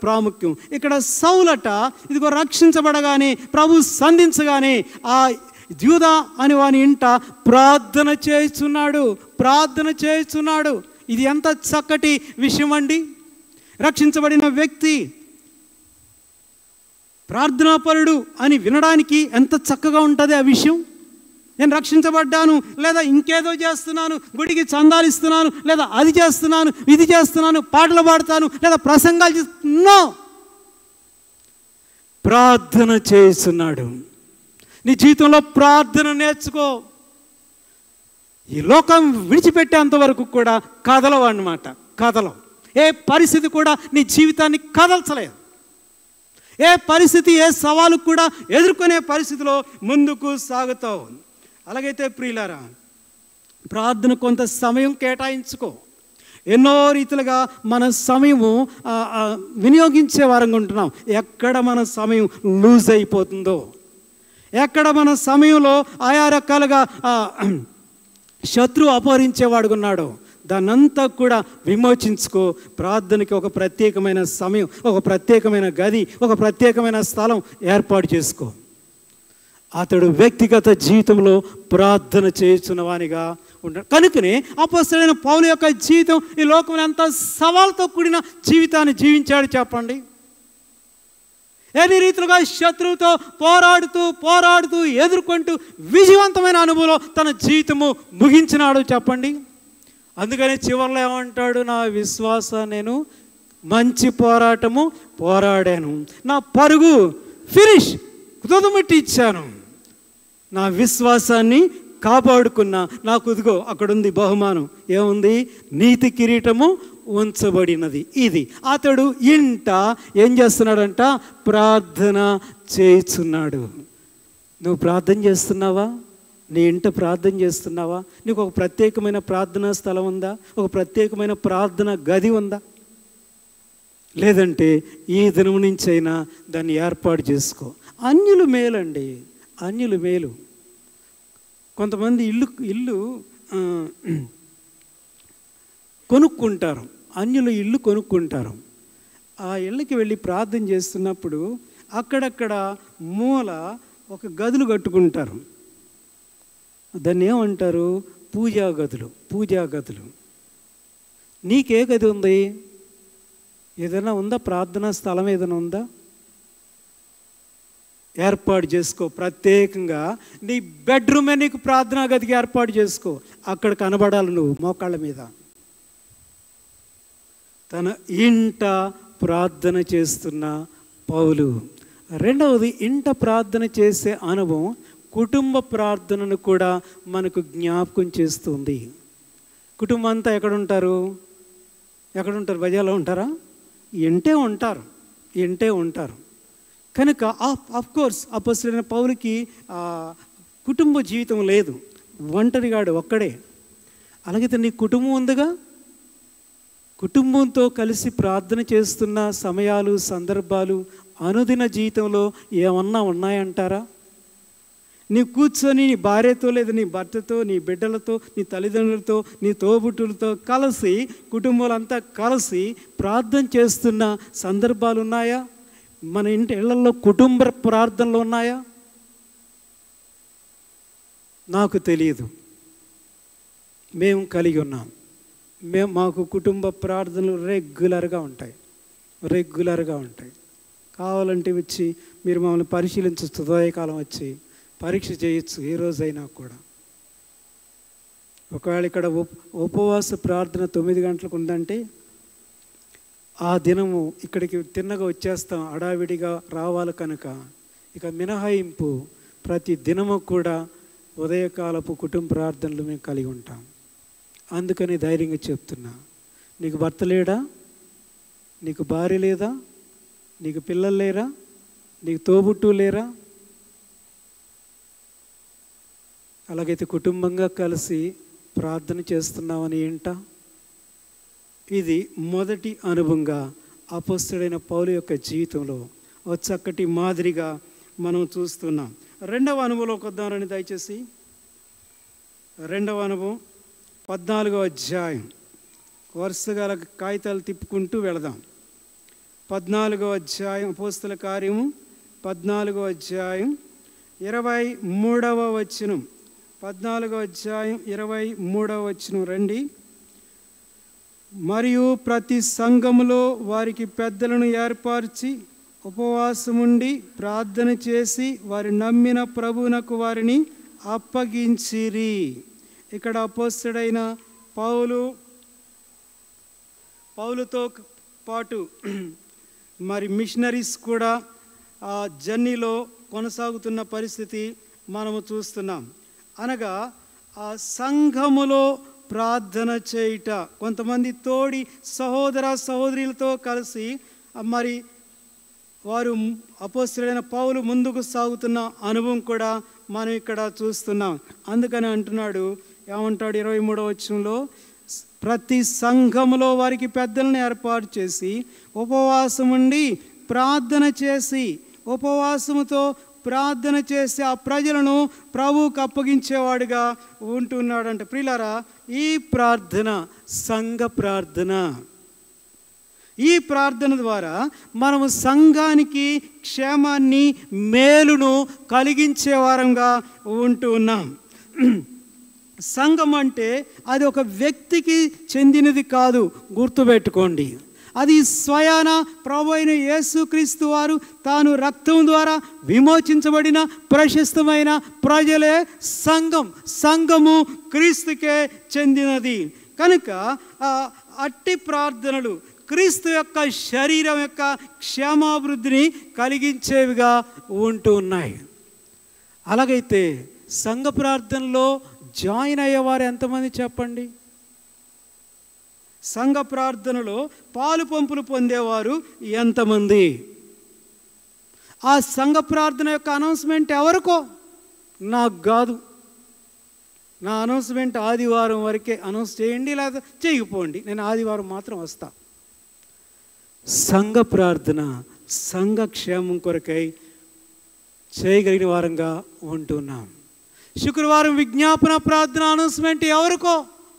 A: ప్రాముఖ్యం. ఇక్కడ సౌలట ఇదిగో రక్షించబడగానే, ప్రభు సంధించగానే ఆ యూదా అని వాని ఇంట ప్రార్థన చేస్తున్నాడు. ఇది ఎంత చక్కటి విషయం అండి. రక్షించబడిన వ్యక్తి ప్రార్థనాపరుడు అని వినడానికి ఎంత చక్కగా ఉంటుంది ఆ విషయం. నేను రక్షించబడ్డాను, లేదా ఇంకేదో చేస్తున్నాను, గుడికి చందాలు ఇస్తున్నాను, లేదా అది చేస్తున్నాను, ఇది చేస్తున్నాను, పాటలు పాడతాను, లేదా ప్రసంగాలు చేస్తున్నా, ప్రార్థన చేస్తున్నాడు. నీ జీవితంలో ప్రార్థన నేర్చుకో. ఈ లోకం విడిచిపెట్టేంత వరకు కూడా కదలవు అన్నమాట. ఏ పరిస్థితి కూడా నీ జీవితాన్ని కదల్చలేదు. ఏ పరిస్థితి, ఏ సవాలు కూడా ఎదుర్కొనే పరిస్థితిలో ముందుకు సాగుతావు. అలాగైతే ప్రియులారా, ప్రార్థన కొంత సమయం కేటాయించుకో. ఎన్నో రీతిలుగా మన సమయము వినియోగించే వారంగా ఉంటున్నాం. ఎక్కడ మన సమయం లూజ్ అయిపోతుందో, ఎక్కడ మన సమయంలో ఆయా రకాలుగా శత్రువు అపహరించేవాడుగా ఉన్నాడో దాన్నంతా కూడా విమోచించుకో. ప్రార్థనకి ఒక ప్రత్యేకమైన సమయం, ఒక ప్రత్యేకమైన గది, ఒక ప్రత్యేకమైన స్థలం ఏర్పాటు చేసుకో. అతడు వ్యక్తిగత జీవితంలో ప్రార్థన చేస్తున్నవానిగా ఉంటాడు. కనుకనే అపొస్తలుడైన పౌలు యొక్క జీవితం ఈ లోకంలో ఎంత సవాలుతో కూడిన జీవితాన్ని జీవించాడు చెప్పండి. ఎన్ని రీతిలుగా శత్రువుతో పోరాడుతూ ఎదుర్కొంటూ విజయవంతమైన అనుభవంలో తన జీవితము ముగించినాడు చెప్పండి. అందుకని చివరిలో ఏమంటాడు, నా విశ్వాస నేను మంచి పోరాటము పోరాడాను, నా పరుగు ఫినిష్ తుదముట్టి ఇచ్చాను, నా విశ్వాసాన్ని కాపాడుకున్నా, నాకు ఇదిగో అక్కడుంది బహుమానం. ఏముంది? నీతి కిరీటము ఉంచబడినది. ఇది అతడు ఇంట ఏం చేస్తున్నాడంట? ప్రార్థన చేస్తున్నాడు. నువ్వు ప్రార్థన చేస్తున్నావా? నీ ఇంట ప్రార్థన చేస్తున్నావా? నీకు ఒక ప్రత్యేకమైన ప్రార్థనా స్థలం ఉందా? ఒక ప్రత్యేకమైన ప్రార్థన గది ఉందా? లేదంటే ఈ దినం నుంచైనా దాన్ని ఏర్పాటు చేసుకో. అన్యులు మేలండి, అన్యులు మేలు. కొంతమంది ఇల్లు కొనుక్కుంటారు, అన్యులు ఇల్లు కొనుక్కుంటారు. ఆ ఇళ్ళకి వెళ్ళి ప్రార్థన చేస్తున్నప్పుడు అక్కడక్కడ మూల ఒక గదులు కట్టుకుంటారు. దాన్ని ఏమంటారు? పూజా గదులు. నీకే గది ఉంది? ఏదైనా ఉందా? ప్రార్థనా స్థలం ఏదైనా ఉందా? ఏర్పాటు చేసుకో. ప్రత్యేకంగా నీ బెడ్రూమే నీకు ప్రార్థనా గదికి ఏర్పాటు చేసుకో. అక్కడ కనబడాలి నువ్వు మోకాళ్ళ మీద. తన ఇంట ప్రార్థన చేస్తున్న పౌలు. రెండవది, ఇంట ప్రార్థన చేసే అనుభవం కుటుంబ ప్రార్థనను కూడా మనకు జ్ఞాపకం చేస్తుంది. కుటుంబం అంతా ఎక్కడుంటారు? బజార్లో ఉంటారా? ఇంటే ఉంటారు. కనుక ఆఫ్కోర్స్ అపొస్తలుడైన పౌలుకి కుటుంబ జీవితం లేదు, ఒంటరిగాడు, ఒక్కడే. అలాగైతే నీ కుటుంబం ఉందిగా. కుటుంబంతో కలిసి ప్రార్థన చేస్తున్న సమయాలు, సందర్భాలు అనుదిన జీవితంలో ఏమన్నా ఉన్నాయంటారా? నీ కూర్చొని నీ భార్యతో, లేదా నీ భర్తతో, నీ బిడ్డలతో, నీ తల్లిదండ్రులతో, నీ తోబుట్టులతో కలిసి, కుటుంబాలంతా కలిసి ప్రార్థన చేస్తున్న సందర్భాలు ఉన్నాయా? మన ఇళ్లలో కుటుంబ ప్రార్థనలు ఉన్నాయా? నాకు తెలియదు. మేము కలిగి ఉన్నాం. మాకు కుటుంబ ప్రార్థనలు రెగ్యులర్గా ఉంటాయి. కావాలంటే వచ్చి మీరు మమ్మల్ని పరిశీలించవచ్చు. ఉదయకాలం వచ్చి పరీక్ష చేయొచ్చు, ఏ రోజైనా కూడా. ఒకవేళ ఇక్కడ ఉపవాస ప్రార్థన 9 గంటలకు ఉందంటే ఆ దినము ఇక్కడికి తిన్నగా వచ్చేస్తాం, హడావిడిగా రావాలి కనుక ఇక మినహాయింపు ప్రతి దినము కూడా ఉదయకాలపు కుటుంబ ప్రార్థనలు మేము కలిగి ఉంటాం. అందుకని ధైర్యంగా చెప్తున్నా, నీకు భర్త లేడా? నీకు భార్య లేదా? నీకు పిల్లలు లేరా? నీకు తోబుట్టు లేరా? అలాగైతే కుటుంబంగా కలిసి ప్రార్థన చేస్తున్నామని ఏంట? ఇది మొదటి అనుభవంగా అపొస్తలుడైన పౌలు యొక్క జీవితంలో ఒక చక్కటి మాదిరిగా మనం చూస్తున్నాం. రెండవ అనుభవంలోకి వద్దామని దయచేసి. రెండవ అనుభవం 14వ అధ్యాయం. వరుసగా కాగితాలు తిప్పుకుంటూ వెళదాం. 14వ అధ్యాయం, అపొస్తలుల కార్యము 14వ అధ్యాయం 23వ వచనం, 14వ అధ్యాయం 23వ వచనం రండి. మరియు ప్రతి సంఘములో వారికి పెద్దలను ఏర్పరిచి ఉపవాసముండి ప్రార్థన చేసి వారి నమ్మిన ప్రభువునకు వారిని అప్పగించిరి. ఇక్కడ అపోస్తలుడైన పౌలుతో పాటు మరి మిషనరీస్ కూడా ఆ జర్నీలో కొనసాగుతున్న పరిస్థితి మనము చూస్తున్నాం. అనగా ఆ సంఘములో ప్రార్థన చేయుట, కొంతమంది తోడి సహోదర సహోదరులతో కలిసి మరి వారు అపోస్తలుడైన పౌలు ముందుకు సాగుతున్న అనుభవం కూడా మనం ఇక్కడ చూస్తున్నాం. అందుకని అంటున్నాడు, ఏమంటాడు 23వ వచనంలో, ప్రతి సంఘములో వారికి పెద్దలను ఏర్పాటు చేసి ఉపవాసం ఉండి ప్రార్థన చేసి, ఉపవాసముతో ప్రార్థన చేసి ఆ ప్రజలను ప్రభువుకు అప్పగించేవాడుగా ఉంటున్నాడంట. ప్రియులారా, ఈ ప్రార్థన సంఘ ప్రార్థన. ఈ ప్రార్థన ద్వారా మనము సంఘానికి క్షేమాన్ని మేలును కలిగించే వారంగా ఉంటూ ఉన్నాం. సంఘం అంటే అది ఒక వ్యక్తికి చెందినది కాదు, గుర్తుపెట్టుకోండి. అది స్వయాన ప్రభు అయిన యేసుక్రీస్తు వారు తాను రక్తం ద్వారా విమోచించబడిన ప్రశస్తమైన ప్రజలే సంఘం. సంఘము క్రీస్తుకే చెందినది కనుక అట్టి ప్రార్థనలు క్రీస్తు యొక్క శరీరం యొక్క క్షేమాభివృద్ధిని కలిగించేవిగా ఉంటూ ఉన్నాయి. అలాగైతే సంఘ ప్రార్థనలో జాయిన్ అయ్యేవారు ఎంతమంది చెప్పండి? సంఘ ప్రార్థనలో పాలు పంపులు పొందేవారు ఎంతమంది? ఆ సంఘ ప్రార్థన యొక్క అనౌన్స్మెంట్ ఎవరికో? నాకు కాదు. నా అనౌన్స్మెంట్ ఆదివారం వరకే అనౌన్స్ చేయండి, లేదా చేయకపోండి, నేను ఆదివారం మాత్రం వస్తా. సంఘ ప్రార్థన సంఘ క్షేమం కొరకై చేయగలిగిన వారంగా ఉంటున్నాం. శుక్రవారం విజ్ఞాపన ప్రార్థన అనౌన్స్మెంట్ ఎవరికో,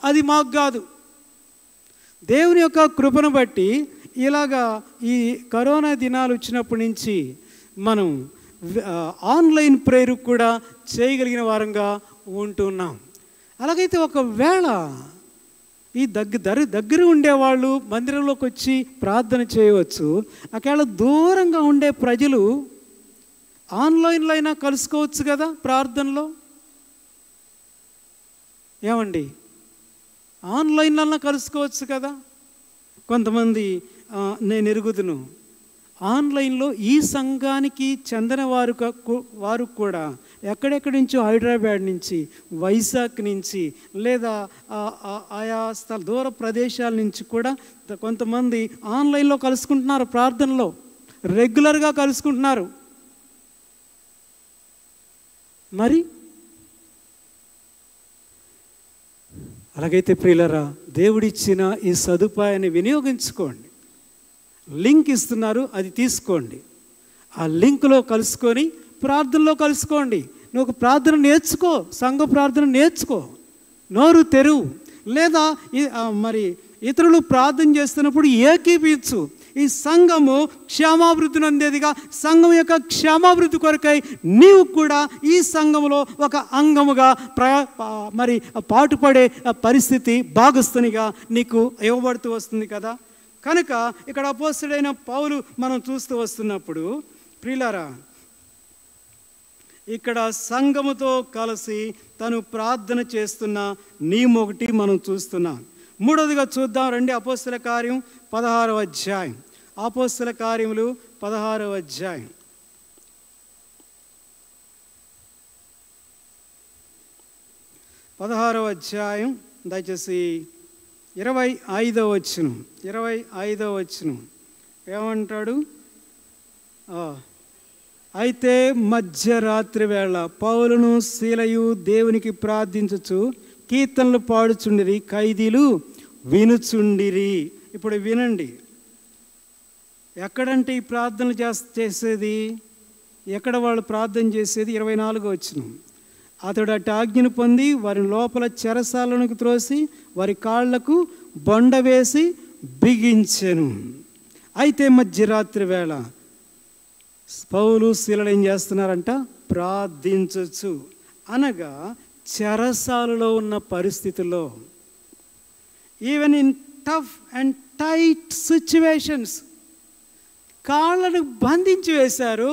A: అది మాకు కాదు. దేవుని యొక్క కృపను బట్టి ఇలాగా ఈ కరోనా దినాలు వచ్చినప్పటి నుంచి మనం ఆన్లైన్ ప్రేయర్ కూడా చేయగలిగిన వారంగా ఉంటున్నాం. అలాగైతే ఒకవేళ ఈ దగ్గర ఉండేవాళ్ళు మందిరంలోకి వచ్చి ప్రార్థన చేయవచ్చు. ఒకవేళ దూరంగా ఉండే ప్రజలు ఆన్లైన్లో అయినా కలుసుకోవచ్చు కదా ప్రార్థనలో. ఏమండి, ఆన్లైన్లో కలుసుకోవచ్చు కదా. కొంతమంది నేను ఎరుగుదును, ఆన్లైన్లో ఈ సంఘానికి చెందిన వారు కూడా ఎక్కడెక్కడి నుంచో, హైదరాబాద్ నుంచి, వైజాగ్ నుంచి, లేదా ఆయా దూర ప్రదేశాల నుంచి కూడా కొంతమంది ఆన్లైన్లో కలుసుకుంటున్నారు. ప్రార్థనలో రెగ్యులర్గా కలుసుకుంటున్నారు. మరి అలాగైతే ప్రియులారా, దేవుడిచ్చిన ఈ సదుపాయాన్ని వినియోగించుకోండి. లింక్ ఇస్తున్నారు, అది తీసుకోండి. ఆ లింక్లో కలుసుకొని ప్రార్థనలో కలుసుకోండి. నువ్వు ప్రార్థన నేర్చుకో, సంఘ ప్రార్థన నేర్చుకో, నోరు తెరువు. లేదా మరి ఇతరులు ప్రార్థన చేస్తున్నప్పుడు ఏకీపించు. ఈ సంఘము క్షేమాభివృద్ధి నొందేదిగా, సంఘం యొక్క క్షేమాభివృద్ధి కొరకై నీవు కూడా ఈ సంఘములో ఒక అంగముగా మరి పాటుపడే పరిస్థితి భాగస్తునిగా నీకు ఇవ్వబడుతూ వస్తుంది కదా. కనుక ఇక్కడ అపోస్తలుడైన పౌలు మనం చూస్తూ వస్తున్నప్పుడు ప్రియులారా, ఇక్కడ సంఘముతో కలిసి తను ప్రార్థన చేస్తున్న నియమం ఒకటి మనం చూస్తున్నాం. మూడవదిగా చూద్దాం రండి. అపోస్తల కార్యం 16వ అధ్యాయం. అపోస్తల కార్యములు 16వ అధ్యాయం. దయచేసి 25వ వచనం. 25వ వచనం ఏమంటాడు? అయితే మధ్యరాత్రి వేళ పౌలును శీలయు దేవునికి ప్రార్థించుచు కీర్తనలు పాడుచుండిరి, ఖైదీలు వినుచుండిరి. ఇప్పుడు వినండి, ఎక్కడంటే ఈ ప్రార్థనలు చేసేది, ఎక్కడ వాళ్ళు ప్రార్థన చేసేది? 24వ వచనం. అతడు అటు ఆజ్ఞను పొంది వారి లోపల చెరసాలకు త్రోసి వారి కాళ్లకు బొండ వేసి బిగించెను. అయితే మధ్యరాత్రి వేళ పౌలు శీలలు ఏం చేస్తున్నారంట? ప్రార్థించచ్చు. అనగా చెరసాలలో ఉన్న పరిస్థితుల్లో, even in tough and tight situations, కాళ్ళను బంధించి వేశారు,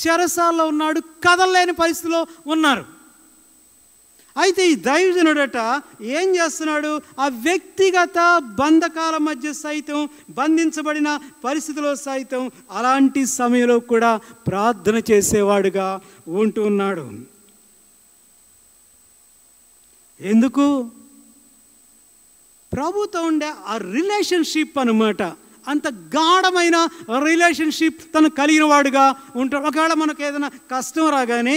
A: చెరసాలలో ఉన్నాడు, కదలలేని పరిస్థితిలో ఉన్నారు. అయితే ఈ దైవజనుడట ఏం చేస్తున్నాడు? ఆ వ్యక్తిగత బంధకాల మధ్య సైతం, బంధించబడిన పరిస్థితిలో సైతం అలాంటి సమయంలో కూడా ప్రార్థన చేసేవాడుగా ఉంటున్నాడు. ఎందుకు? ప్రభుతో ఉండే ఆ రిలేషన్షిప్ అన్నమాట, అంత గాఢమైన రిలేషన్షిప్ తను కలిగిన వాడుగా ఉంటాడు. ఒకవేళ మనకు ఏదైనా కష్టం రాగానే,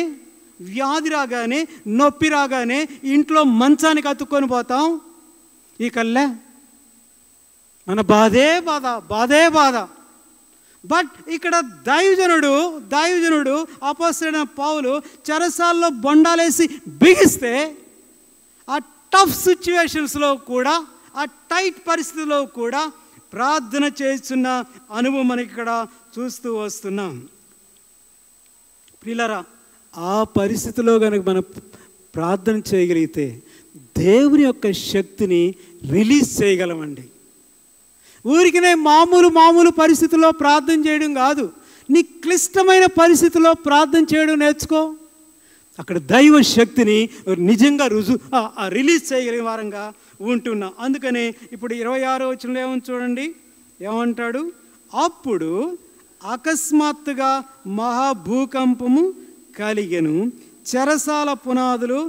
A: వ్యాధి రాగానే, నొప్పి రాగానే ఇంట్లో మంచానికి అతుక్కొని పోతాం. ఇకల్లే మన బాధే బాధ. బట్ ఇక్కడ దైవజనుడు అపోస్తలుడైన పౌలు చెరసాల్లో బొండాలేసి బిగిస్తే, ఆ టఫ్ సిచ్యువేషన్స్లో కూడా, ఆ టైట్ పరిస్థితుల్లో కూడా ప్రార్థన చేస్తున్న అనుభవం మనకి ఇక్కడ చూస్తూ వస్తున్నాం. ప్రియులారా, ఆ పరిస్థితిలో కనుక మనం ప్రార్థన చేయగలిగితే దేవుని యొక్క శక్తిని రిలీజ్ చేయగలమండి. ఊరికినే మామూలు పరిస్థితుల్లో ప్రార్థన చేయడం కాదు, నీ క్లిష్టమైన పరిస్థితుల్లో ప్రార్థన చేయడం నేర్చుకో. అక్కడ దైవ శక్తిని నిజంగా రిలీజ్ చేయగలిగిన వారంగా ఉంటున్నాం. అందుకనే ఇప్పుడు 26వ వచనంలో ఏమని చూడండి, ఏమంటాడు? అప్పుడు అకస్మాత్తుగా మహాభూకంపము కలిగెను, చెరసాల పునాదులు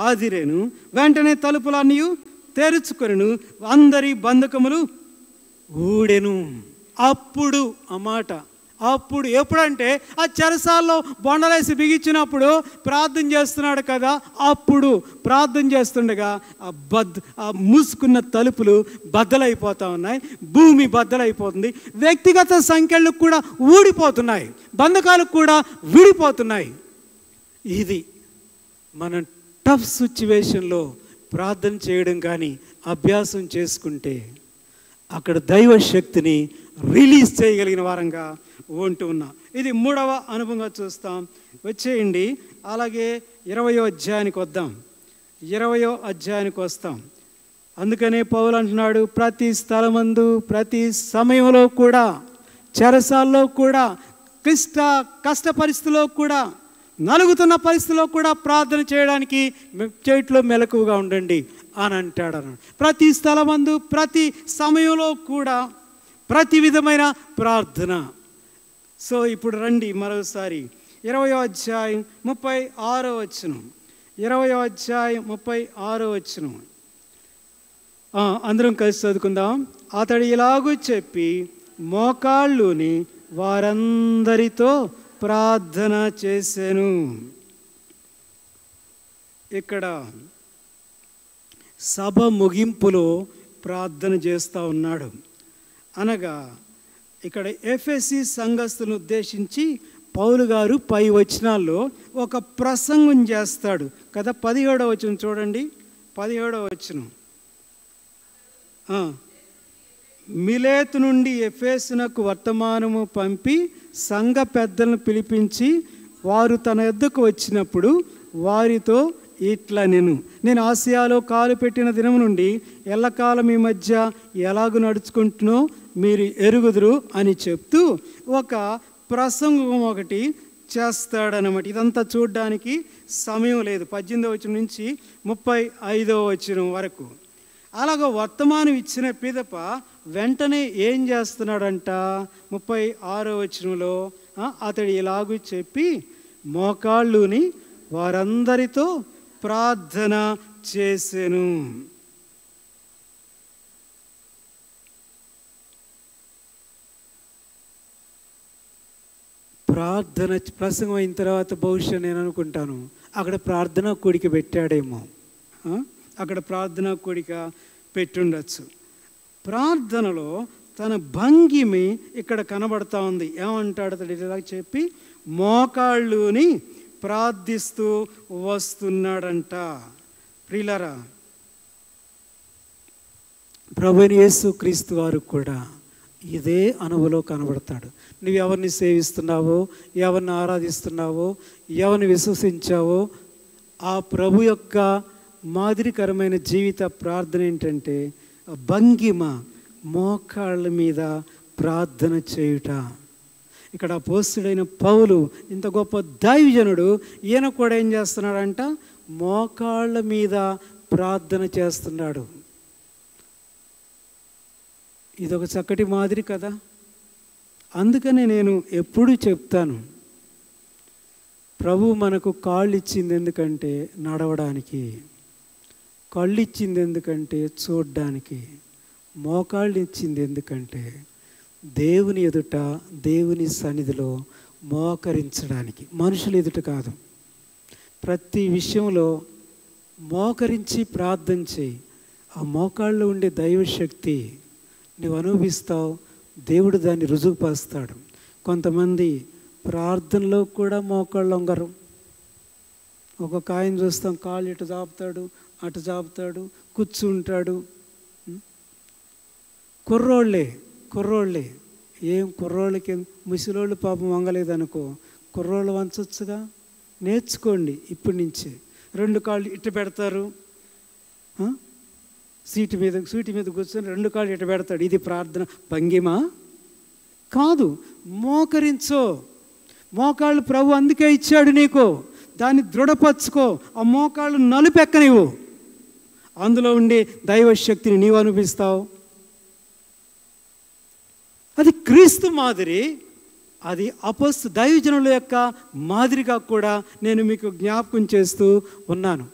A: ఆదిరెను, వెంటనే తలుపులన్నీ తెరుచుకొనెను, అందరి బంధకములు ఊడెను. అప్పుడు అన్నమాట, అప్పుడు ఎప్పుడంటే ఆ చెరసాల్లో బొండలేసి బిగించినప్పుడు ప్రార్థన చేస్తున్నాడు కదా, అప్పుడు ప్రార్థన చేస్తుండగా ఆ మూసుకున్న తలుపులు బద్దలైపోతూ ఉన్నాయి, భూమి బద్దలైపోతుంది, వ్యక్తిగత సంఖ్యలు కూడా ఊడిపోతున్నాయి, బంధకాలు కూడా విడిపోతున్నాయి. ఇది మనం టఫ్ సిచ్యువేషన్లో ప్రార్థన చేయడం కానీ అభ్యాసం చేసుకుంటే అక్కడ దైవ శక్తిని రిలీజ్ చేయగలిగిన వారంగా ఉంటూ ఉన్నాం. ఇది 3వ అనుభవంగా చూస్తాం. వచ్చేయండి అలాగే 20వ అధ్యాయానికి వద్దాం. 20వ అధ్యాయానికి వస్తాం. అందుకనే పౌలు అంటున్నాడు, ప్రతి స్థలమందు, ప్రతి సమయంలో కూడా, చెరసాల్లో కూడా, కష్ట పరిస్థితిలో కూడా, నలుగుతున్న పరిస్థితిలో కూడా ప్రార్థన చేయడానికి చేతిలో మెలకువగా ఉండండి అని అంటాడు. ప్రతి స్థలమందు, ప్రతి సమయంలో కూడా, ప్రతి విధమైన ప్రార్థన. సో ఇప్పుడు రండి మరోసారి 20వ అధ్యాయం 36వ వచనం. 20వ అధ్యాయం 36వ వచనం అందరం కలిసి చదువుకుందాం. అతడు ఇలాగూ చెప్పి మోకాళ్ళుని వారందరితో ప్రార్థన చేసెను. ఇక్కడ సభ ముగింపులో ప్రార్థన చేస్తూ ఉన్నాడు. అనగా ఇక్కడ ఎఫెసీ సంఘస్థులను ఉద్దేశించి పౌలు గారు పై వచనాల్లో ఒక ప్రసంగం చేస్తాడు కదా. 17వ వచనం చూడండి, 17వ వచనం. మిలేతు నుండి ఎఫెసునకు వర్తమానము పంపి సంఘ పెద్దలను పిలిపించి, వారు తన యొద్దకు వచ్చినప్పుడు వారితో ఇట్లా నేను ఆసియాలో కాలు పెట్టిన దినం నుండి ఎల్లకాలం మీ మధ్య ఎలాగూ నడుచుకుంటున్నో మీరు ఎరుగుదురు అని చెప్తూ ఒక ప్రసంగం ఒకటి చేస్తాడనమాట. ఇదంతా చూడడానికి సమయం లేదు. 18వ వచనం నుంచి 35వ వచనం వరకు. అలాగ వర్తమానం ఇచ్చిన పిదప వెంటనే ఏం చేస్తున్నాడంట? 36వ వచనంలో అతడు ఇలాగూ చెప్పి మోకాళ్ళుని వారందరితో ప్రార్థన చేసెను. ప్రార్థన ప్రసంగం అయిన తర్వాత బహుశా నేను అనుకుంటాను అక్కడ ప్రార్థనా కూడిక పెట్టాడేమో, అక్కడ ప్రార్థనా కూడిక పెట్టుండొచ్చు. ప్రార్థనలో తన భంగిమి ఇక్కడ కనబడతా ఉంది. ఏమంటాడు అతడు? ఇలా చెప్పి మోకాళ్ళుని ప్రార్థిస్తూ వస్తున్నాడంట. ప్రియులారా, ప్రభువైన యేసు క్రీస్తు వారు కూడా ఇదే అనుభవంలో కనబడతాడు. నువ్వు ఎవరిని సేవిస్తున్నావో, ఎవరిని ఆరాధిస్తున్నావో, ఎవరిని విశ్వసించావో ఆ ప్రభు యొక్క మాదిరికరమైన జీవిత ప్రార్థన ఏంటంటే భంగిమ, మోకాళ్ళ మీద ప్రార్థన చేయుట. ఇక్కడ అపోస్తలుడైన పౌలు ఇంత గొప్ప దైవజనుడు, ఈయన కూడా ఏం చేస్తున్నాడంట? మోకాళ్ళ మీద ప్రార్థన చేస్తున్నాడు. ఇదొక చక్కటి మాదిరి కదా. అందుకనే నేను ఎప్పుడూ చెప్తాను, ప్రభు మనకు కాళ్ళు ఇచ్చింది ఎందుకంటే నడవడానికి, కళ్ళు ఇచ్చింది ఎందుకంటే చూడడానికి, మోకాళ్ళు ఇచ్చింది ఎందుకంటే దేవుని ఎదుట, దేవుని సన్నిధిలో మోకరించడానికి, మనుషుల ఎదుట కాదు. ప్రతి విషయంలో మోకరించి ప్రార్థన చేయి. ఆ మోకాళ్ళు ఉండే దైవశక్తి నువ్వు అనుభవిస్తావు. దేవుడు దాన్ని రుజువుపరుస్తాడు. కొంతమంది ప్రార్థనలో కూడా మోకాళ్ళు వంగరు. ఒక్కొక్క ఆయన చూస్తాం, కాళ్ళు ఇటు జాపుతాడు, అటు జాపుతాడు, కూర్చుంటాడు. కుర్రోళ్ళే ఏం కుర్రోళ్ళకి, ముసలోళ్ళు పాపం వంగలేదనుకో, కుర్రోళ్ళు వంచొచ్చుగా. నేర్చుకోండి ఇప్పటి నుంచే. 2 కాళ్ళు ఇటు పెడతారు, సీటు మీద కూర్చొని 2 కాళ్ళు ఇటు పెడతాడు. ఇది ప్రార్థన భంగిమ కాదు. మోకరించో. మోకాళ్ళు ప్రభు అందుకే ఇచ్చాడు నీకు. దాన్ని దృఢపరచుకో. ఆ మోకాళ్ళు నలుపెక్కనివ్వు. అందులో ఉండే దైవశక్తిని నీవు అనుభవిస్తావు. అది క్రీస్తు మాదిరి. అది దైవజనుల యొక్క మాదిరిగా కూడా నేను మీకు జ్ఞాపకం చేస్తూ ఉన్నాను.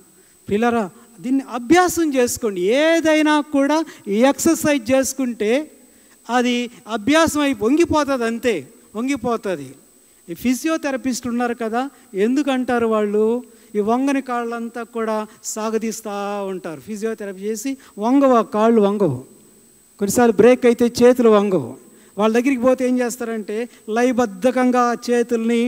A: పిల్లరా, దీన్ని అభ్యాసం చేసుకోండి. ఏదైనా కూడా ఎక్సర్సైజ్ చేసుకుంటే అది అభ్యాసం వంగిపోతుంది, అంతే, వంగిపోతుంది. ఈ ఫిజియోథెరపిస్ట్ ఉన్నారు కదా, ఎందుకంటారు వాళ్ళు? ఈ వంగని కాళ్ళంతా కూడా సాగదీస్తూ ఉంటారు. ఫిజియోథెరపీ చేసి కాళ్ళు వంగవు. కొన్నిసార్లు బ్రేక్ అయితే చేతులు వంగవు. వాళ్ళ దగ్గరికి పోతే ఏం చేస్తారంటే లయబద్ధకంగా చేతుల్ని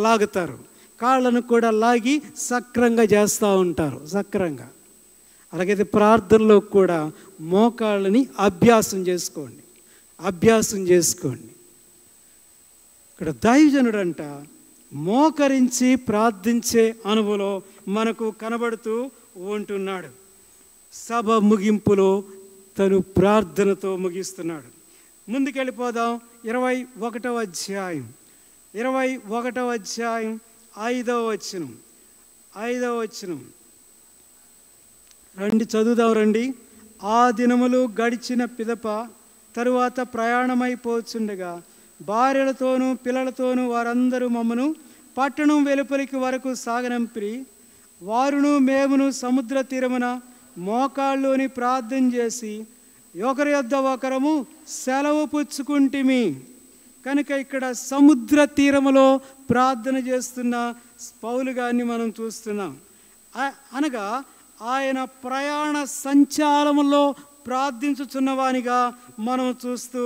A: లాగుతారు, కాళ్ళను కూడా లాగి సక్రంగా చేస్తూ ఉంటారు, సక్రంగా. అలాగైతే ప్రార్థనలో కూడా మోకాళ్ళని అభ్యాసం చేసుకోండి. ఇక్కడ దైవజనుడంట మోకరించి ప్రార్థించే అనుభవంలో మనకు కనబడుతూ ఉంటున్నాడు. సభ ముగింపులో తను ప్రార్థనతో ముగిస్తున్నాడు. ముందుకెళ్ళిపోదాం. 21వ అధ్యాయం 5వ వచనం రండి, చదువుదాం రండి. ఆ దినములు గడిచిన పిదప తరువాత ప్రయాణమైపోతుండగా భార్యలతోనూ పిల్లలతోనూ వారందరూ మమ్మను పట్టణం వెలుపలికి వరకు సాగనంపి వారును మేమును సముద్ర తీరమున మోకాళ్ళలోని ప్రార్థన చేసి ఒకరి యొద్ద ఒకరము సెలవు పుచ్చుకుంటిమి. కనుక ఇక్కడ సముద్ర తీరములో ప్రార్థన చేస్తున్న పౌలు గారిని మనం చూస్తున్నాం. అనగా ఆయన ప్రయాణ సంచాలములో ప్రార్థించుచున్నవానిగా మనం చూస్తూ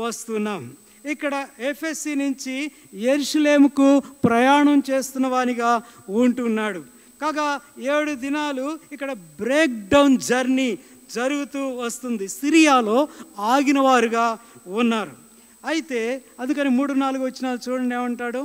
A: వస్తున్నాం. ఇక్కడ ఎఫెసీ నుంచి యెరూషలేముకు ప్రయాణం చేస్తున్న వానిగా ఉంటున్నాడు. కాగా 7 దినాలు ఇక్కడ బ్రేక్ డౌన్ జర్నీ జరుగుతూ వస్తుంది. సిరియాలో ఆగిన వారుగా ఉన్నారు. అయితే అందుకని 3-4 వచనాలు చూడండి ఏమంటాడు.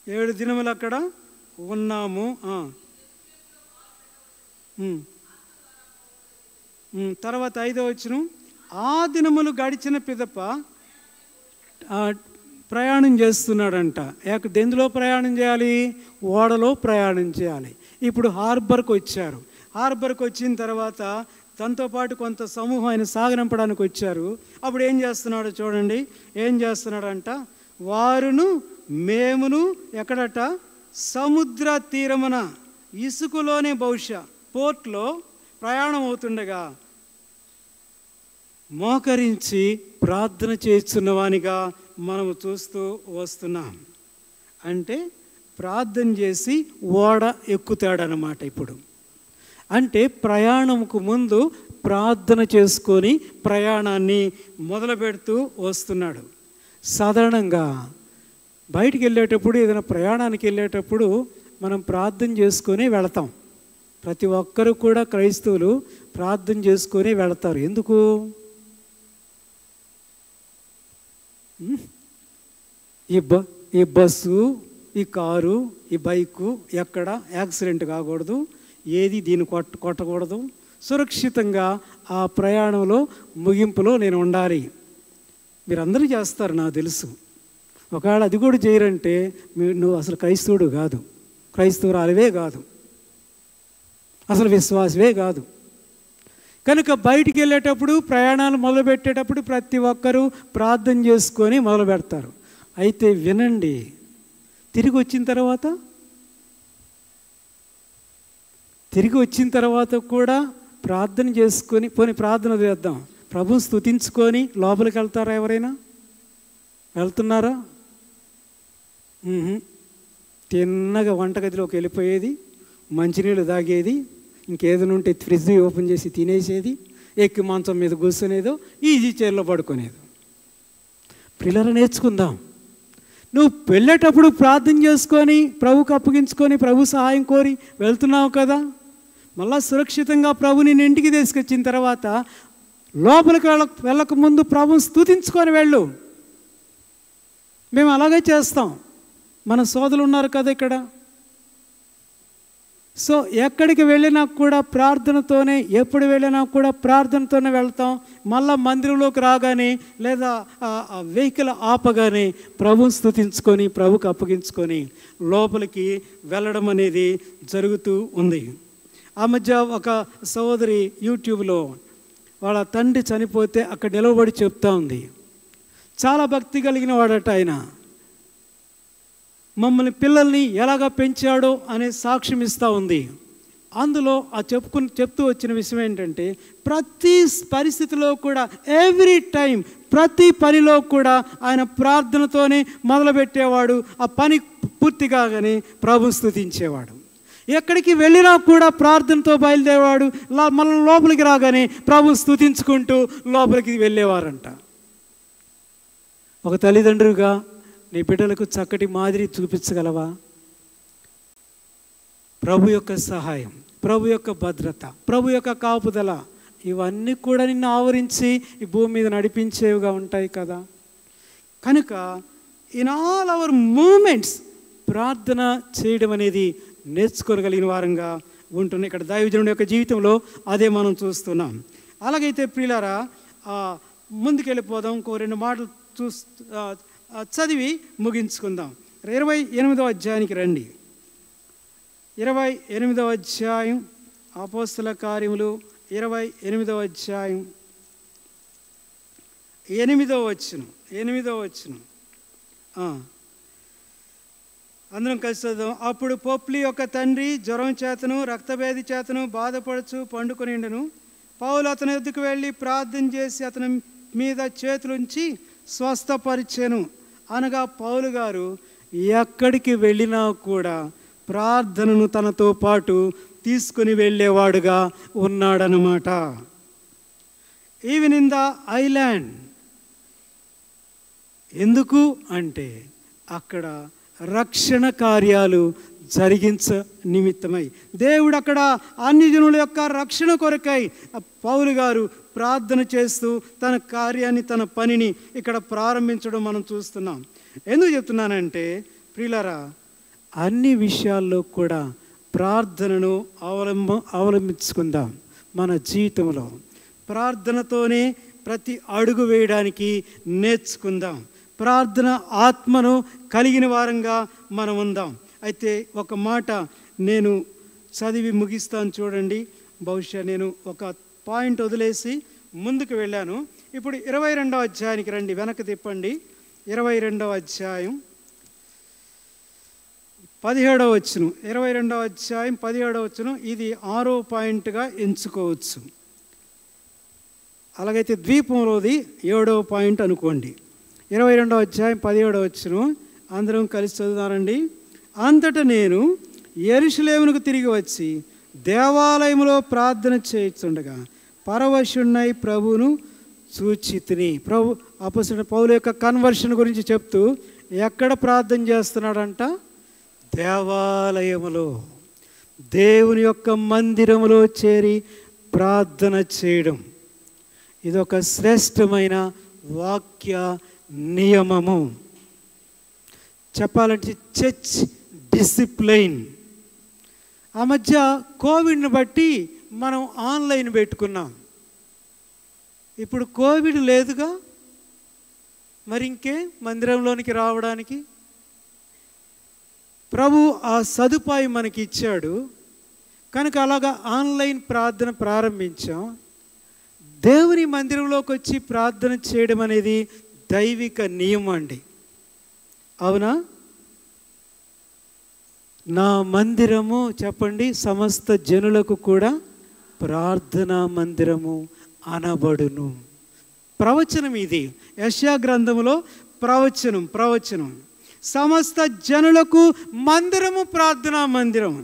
A: 7 దినములు అక్కడ ఉన్నాము. తర్వాత 5వ వచనం, ఆ దినములు గడిచిన పిదప ప్రయాణం చేస్తున్నాడంట. ఎందులో ప్రయాణం చేయాలి? ఓడలో ప్రయాణం చేయాలి. ఇప్పుడు హార్బర్కి వచ్చారు. హార్బర్కి వచ్చిన తర్వాత తనతో పాటు కొంత సమూహం ఆయన సాగనంపడానికి వచ్చారు. అప్పుడు ఏం చేస్తున్నాడో చూడండి. ఏం చేస్తున్నాడంట? వారును మేమును ఎక్కడట? సముద్ర తీరమున, ఇసుకలోనే, బహుశా పోర్ట్లో ప్రయాణం అవుతుండగా మోకరించి ప్రార్థన చేస్తున్నవానిగా మనము చూస్తూ వస్తున్నాం. అంటే ప్రార్థన చేసి ఓడ ఎక్కుతాడనమాట. ఇప్పుడు అంటే ప్రయాణంకు ముందు ప్రార్థన చేసుకొని ప్రయాణాన్ని మొదలు పెడుతూ వస్తున్నాడు. సాధారణంగా బయటికి వెళ్ళేటప్పుడు, ఏదైనా ప్రయాణానికి వెళ్ళేటప్పుడు మనం ప్రార్థన చేసుకొని వెళతాం. ప్రతి ఒక్కరు కూడా క్రైస్తవులు ప్రార్థన చేసుకొని వెళతారు. ఎందుకు? ఈ బస్సు, ఈ కారు, ఈ బైకు ఎక్కడ యాక్సిడెంట్ కాకూడదు, ఏది దీన్ని కొట్టకూడదు, సురక్షితంగా ఆ ప్రయాణంలో ముగింపులో నేను ఉండాలి. మీరందరూ చేస్తారు నాకు తెలుసు. ఒకవేళ అది కూడా చేయరంటే నువ్వు అసలు క్రైస్తవుడు కాదు, క్రైస్తవురాలివే కాదు, అసలు విశ్వాసవే కాదు. కనుక బయటికి వెళ్ళేటప్పుడు, ప్రయాణాలు మొదలుపెట్టేటప్పుడు ప్రతి ఒక్కరూ ప్రార్థన చేసుకొని మొదలు పెడతారు. అయితే వినండి, తిరిగి వచ్చిన తర్వాత కూడా ప్రార్థన చేసుకొని, ప్రార్థన చేద్దాం, ప్రభుని స్తుతించుకొని లోపలికి వెళ్తారా? ఎవరైనా వెళ్తున్నారా? తిన్నగా వంటగదిలోకి వెళ్ళిపోయేది, మంచినీళ్ళు తాగేది, ఇంకేదైనా ఉంటే ఫ్రిడ్జ్ ఓపెన్ చేసి తినేసేది, ఎక్కి మంచం మీద కూర్చునేదో, ఈజీ చైర్లో పడుకునేది. పిల్లలు నేర్చుకుందాం. నువ్వు వెళ్ళేటప్పుడు ప్రార్థన చేసుకొని ప్రభుకు అప్పగించుకొని ప్రభు సహాయం కోరి వెళ్తున్నావు కదా, మళ్ళా సురక్షితంగా ప్రభుని ఇంటికి తీసుకొచ్చిన తర్వాత లోపలికి వెళ్ళక ముందు ప్రభుని స్తుతించుకొని వెళ్ళు. మేము అలాగే చేస్తాం. మన సోదరులు ఉన్నారు కదా ఇక్కడ. సో ఎక్కడికి వెళ్ళినా కూడా ప్రార్థనతోనే, ఎప్పుడు వెళ్ళినా కూడా ప్రార్థనతోనే వెళ్తాం. మళ్ళా మందిరంలోకి రాగానే లేదా వెహికల్ ఆపగానే ప్రభుని స్తుతించుకొని ప్రభుకి అప్పగించుకొని లోపలికి వెళ్ళడం అనేది జరుగుతూ ఉంది. ఆ మధ్య ఒక సహోదరి యూట్యూబ్లో వాళ్ళ తండ్రి చనిపోతే అక్కడ నిలబడి చెప్తా ఉంది. చాలా భక్తి కలిగిన వాడట ఆయన. మమ్మల్ని పిల్లల్ని ఎలాగ పెంచాడో అనే సాక్ష్యం ఇస్తూ ఉంది. అందులో చెప్తూ వచ్చిన విషయం ఏంటంటే, ప్రతి పరిస్థితిలో కూడా, ఎవ్రీ టైం, ప్రతి పనిలో కూడా ఆయన ప్రార్థనతోనే మొదలుపెట్టేవాడు. ఆ పని పూర్తి కాగానే ప్రభు స్తుతించేవాడు. ఎక్కడికి వెళ్ళినా కూడా ప్రార్థనతో బయలుదేరేవాడు. మళ్ళీ లోపలికి రాగానే ప్రభు స్తుతించుకుంటూ లోపలికి వెళ్ళేవారంట. ఒక తల్లిదండ్రులుగా నీ బిడ్డలకు చక్కటి మాదిరి చూపించగలవా? ప్రభు యొక్క సహాయం, ప్రభు యొక్క భద్రత, ప్రభు యొక్క కాపుదల, ఇవన్నీ కూడా నిన్ను ఆవరించి ఈ భూమి మీద నడిపించేవిగా ఉంటాయి కదా. కనుక ఇన్ ఆల్ అవర్ మూమెంట్స్ ప్రార్థన చేయడం అనేది నేర్చుకోగలిగిన వారంగా ఉంటున్నాయి. ఇక్కడ దైవజనుడి యొక్క జీవితంలో అదే మనం చూస్తున్నాం. అలాగైతే ప్రియులారా, ముందుకెళ్ళిపోదాం. ఇంకో 2 మాటలు చదివి ముగించుకుందాం. 28వ అధ్యాయానికి రండి. 28వ అధ్యాయం, అపోస్తల కార్యములు 28వ అధ్యాయం 8వ వచనం. అందరం కలిసి చదువు. అప్పుడు పొప్లి యొక్క తండ్రి జ్వరం చేతను రక్తభేది చేతను బాధపడుచు పండుకొనిండును. పౌలు అతని ఎద్దుకు వెళ్ళి ప్రార్థన చేసి అతని మీద చేతులుంచి స్వస్థపరిచెను. అనగా పౌలు గారు ఎక్కడికి వెళ్ళినా కూడా ప్రార్థనను తనతో పాటు తీసుకుని వెళ్ళేవాడుగా ఉన్నాడనమాట. Even in the island. ఎందుకు అంటే అక్కడ రక్షణ కార్యాలు జరిగించ నిమిత్తమై దేవుడు అక్కడ అన్ని జనుల యొక్క రక్షణ కొరకై పౌలు గారు ప్రార్థన చేస్తూ తన కార్యాన్ని, తన పనిని ఇక్కడ ప్రారంభించడం మనం చూస్తున్నాం. ఎందుకు చెప్తున్నానంటే ప్రియులారా, అన్ని విషయాల్లో కూడా ప్రార్థనను అవలంబించుకుందాం. మన జీవితంలో ప్రార్థనతోనే ప్రతి అడుగు వేయడానికి నేర్చుకుందాం. ప్రార్థన ఆత్మను కలిగిన వారంగా మనం ఉందాం. అయితే ఒక మాట నేను చదివి ముగిస్తాను చూడండి. బహుశా నేను ఒక పాయింట్ వదిలేసి ముందుకు వెళ్ళాను. ఇప్పుడు 22వ అధ్యాయానికి రండి, వెనక్కి తిప్పండి. 22వ అధ్యాయం 17వ వచనం. 22వ అధ్యాయం 17వ వచనం. ఇది 6వ పాయింట్గా ఎంచుకోవచ్చు. అలాగైతే ద్వీపంలోది 7వ పాయింట్ అనుకోండి. 22వ అధ్యాయం 17వ వచనం అందరం కలిసి చదువుతారండి. అంతటా నేను యెరూషలేమునకు తిరిగి వచ్చి దేవాలయంలో ప్రార్థన చేయుచుండగా పరవశున్నై ప్రభువును చూచితిని. అపొస్తలుడైన పౌలు యొక్క కన్వర్షన్ గురించి చెప్తూ ఎక్కడ ప్రార్థన చేస్తున్నాడంట? దేవాలయములో, దేవుని యొక్క మందిరములో చేరి ప్రార్థన చేయడం. ఇదొక శ్రేష్టమైన వాక్య నియమము. చెప్పాలంటే చర్చ్ డిసిప్లైన్. ఆ మధ్య కోవిడ్ని బట్టి మనం ఆన్లైన్ పెట్టుకున్నాం. ఇప్పుడు కోవిడ్ లేదుగా, మరి ఇంకే మందిరంలోనికి రావడానికి ప్రభు ఆ సదుపాయం మనకి ఇచ్చాడు కనుక అలాగా ఆన్లైన్ ప్రార్థన ప్రారంభించాం. దేవుని మందిరంలోకి వచ్చి ప్రార్థన చేయడం అనేది దైవిక నియమం అండి. అవునా? నా మందిరము చెప్పండి సమస్త జనులకు కూడా ప్రార్థనా మందిరము అనబడును. ప్రవచనం ఇది. యెషయా గ్రంథములో ప్రవచనం సమస్త జనులకు మందిరము ప్రార్థనా మందిరం.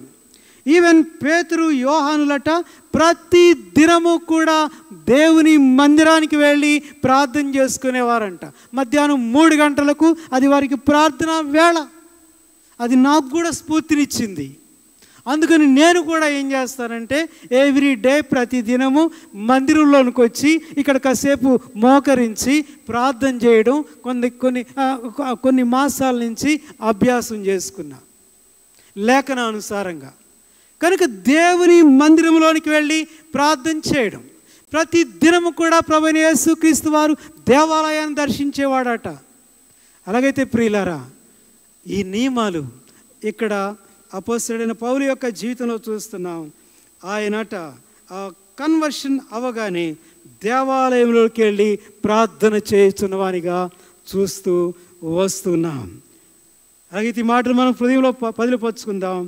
A: ఈవెన్ పేతురు యోహానులట ప్రతి దినము కూడా దేవుని మందిరానికి వెళ్ళి ప్రార్థన చేసుకునేవారంట. మధ్యాహ్నం 3 గంటలకు అది వారికి ప్రార్థనా వేళ. అది నాకు కూడా స్ఫూర్తినిచ్చింది. అందుకని నేను కూడా ఏం చేస్తానంటే ఎవ్రీ డే ప్రతి దినము మందిరంలోనికి వచ్చి ఇక్కడ కాసేపు మోకరించి ప్రార్థన చేయడం కొన్ని మాసాల నుంచి అభ్యాసం చేసుకున్నా లేఖనానుసారంగా. కనుక దేవుని మందిరంలోనికి వెళ్ళి ప్రార్థన చేయడం ప్రతి దినము కూడా ప్రభువైన యేసుక్రీస్తు వారు దేవాలయాన్ని దర్శించేవాడట. అలాగైతే ప్రియులారా, ఈ నియమాలు ఇక్కడ అపోస్తలుడైన పౌలు యొక్క జీవితంలో చూస్తున్నాం. ఆయనట ఆ కన్వర్షన్ అవగానే దేవాలయంలోకి వెళ్ళి ప్రార్థన చేస్తున్నవానిగా చూస్తూ వస్తున్నాం. అలాగైతే ఈ మాటలు మనం హృదయంలో పదిలిపరుచుకుందాం.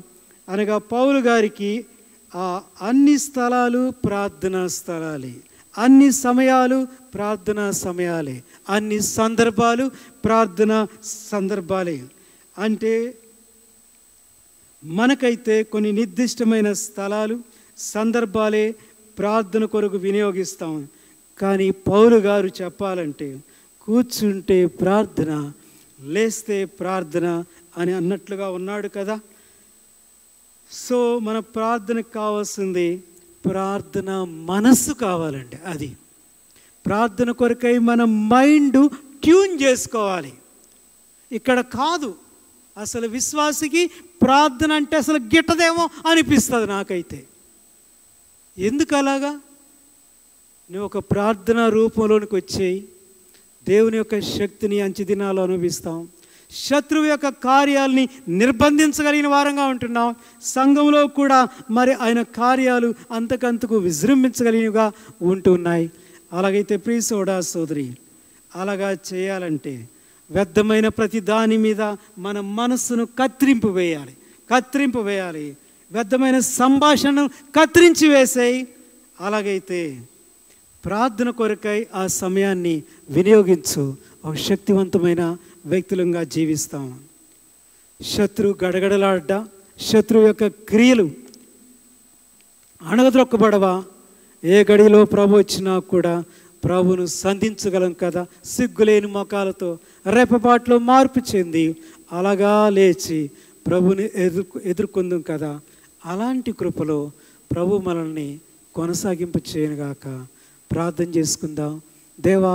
A: అనగా పౌలు గారికి అన్ని స్థలాలు ప్రార్థనా స్థలాలే, అన్ని సమయాలు ప్రార్థనా సమయాలే, అన్ని సందర్భాలు ప్రార్థనా సందర్భాలే. అంటే మనకైతే కొన్ని నిర్దిష్టమైన స్థలాలు సందర్భాలే ప్రార్థన కొరకు వినియోగిస్తాం. కానీ పౌలు గారు చెప్పాలంటే కూర్చుంటే ప్రార్థన, లేస్తే ప్రార్థన అని అన్నట్లుగా ఉన్నాడు కదా. సో మన ప్రార్థనకు కావాల్సింది ప్రార్థన మనస్సు కావాలండి. అది ప్రార్థన కొరకై మన మైండ్ ట్యూన్ చేసుకోవాలి. ఇక్కడ కాదు. అసలు విశ్వాసికి ప్రార్థన అంటే అసలు గిట్టదేమో అనిపిస్తుంది నాకైతే. ఎందుకు అలాగా? నువ్వు ఒక ప్రార్థనా రూపంలోనికి వచ్చేయి, దేవుని యొక్క శక్తిని అంచెదినాలు అనుభవిస్తాం. శత్రువు యొక్క కార్యాలని నిర్బంధించగలిగిన వారంగా ఉంటున్నాం. సంఘంలో కూడా మరి ఆయన కార్యాలు అంతకంతకు విజృంభించగలిగినవిగా ఉంటున్నాయి. అలాగైతే ప్రియ సోదరా సోదరి, అలాగా చేయాలంటే వ్యర్థమైన ప్రతి దాని మీద మన మనస్సును కత్తిరింపు వేయాలి. వ్యర్థమైన సంభాషణను కత్తిరించి వేసేయి. అలాగైతే ప్రార్థన కొరకై ఆ సమయాన్ని వినియోగించు. ఒక శక్తివంతమైన వ్యక్తులంగా జీవిస్తాం. శత్రువు గడగడలాడ్డ, శత్రువు యొక్క క్రియలు అణగద్రొక్కబడవా? ఏ గడిలో ప్రభు వచ్చినా కూడా ప్రభును సంధించగలం కదా. సిగ్గులేని మొఖాలతో రెప్పపాట్లో మార్పు చెంది అలాగా లేచి ప్రభుని ఎదుర్కొందాం కదా. అలాంటి కృపలో ప్రభు మనల్ని కొనసాగింపు చేయనుగాక. ప్రార్థన చేసుకుందాం. దేవా,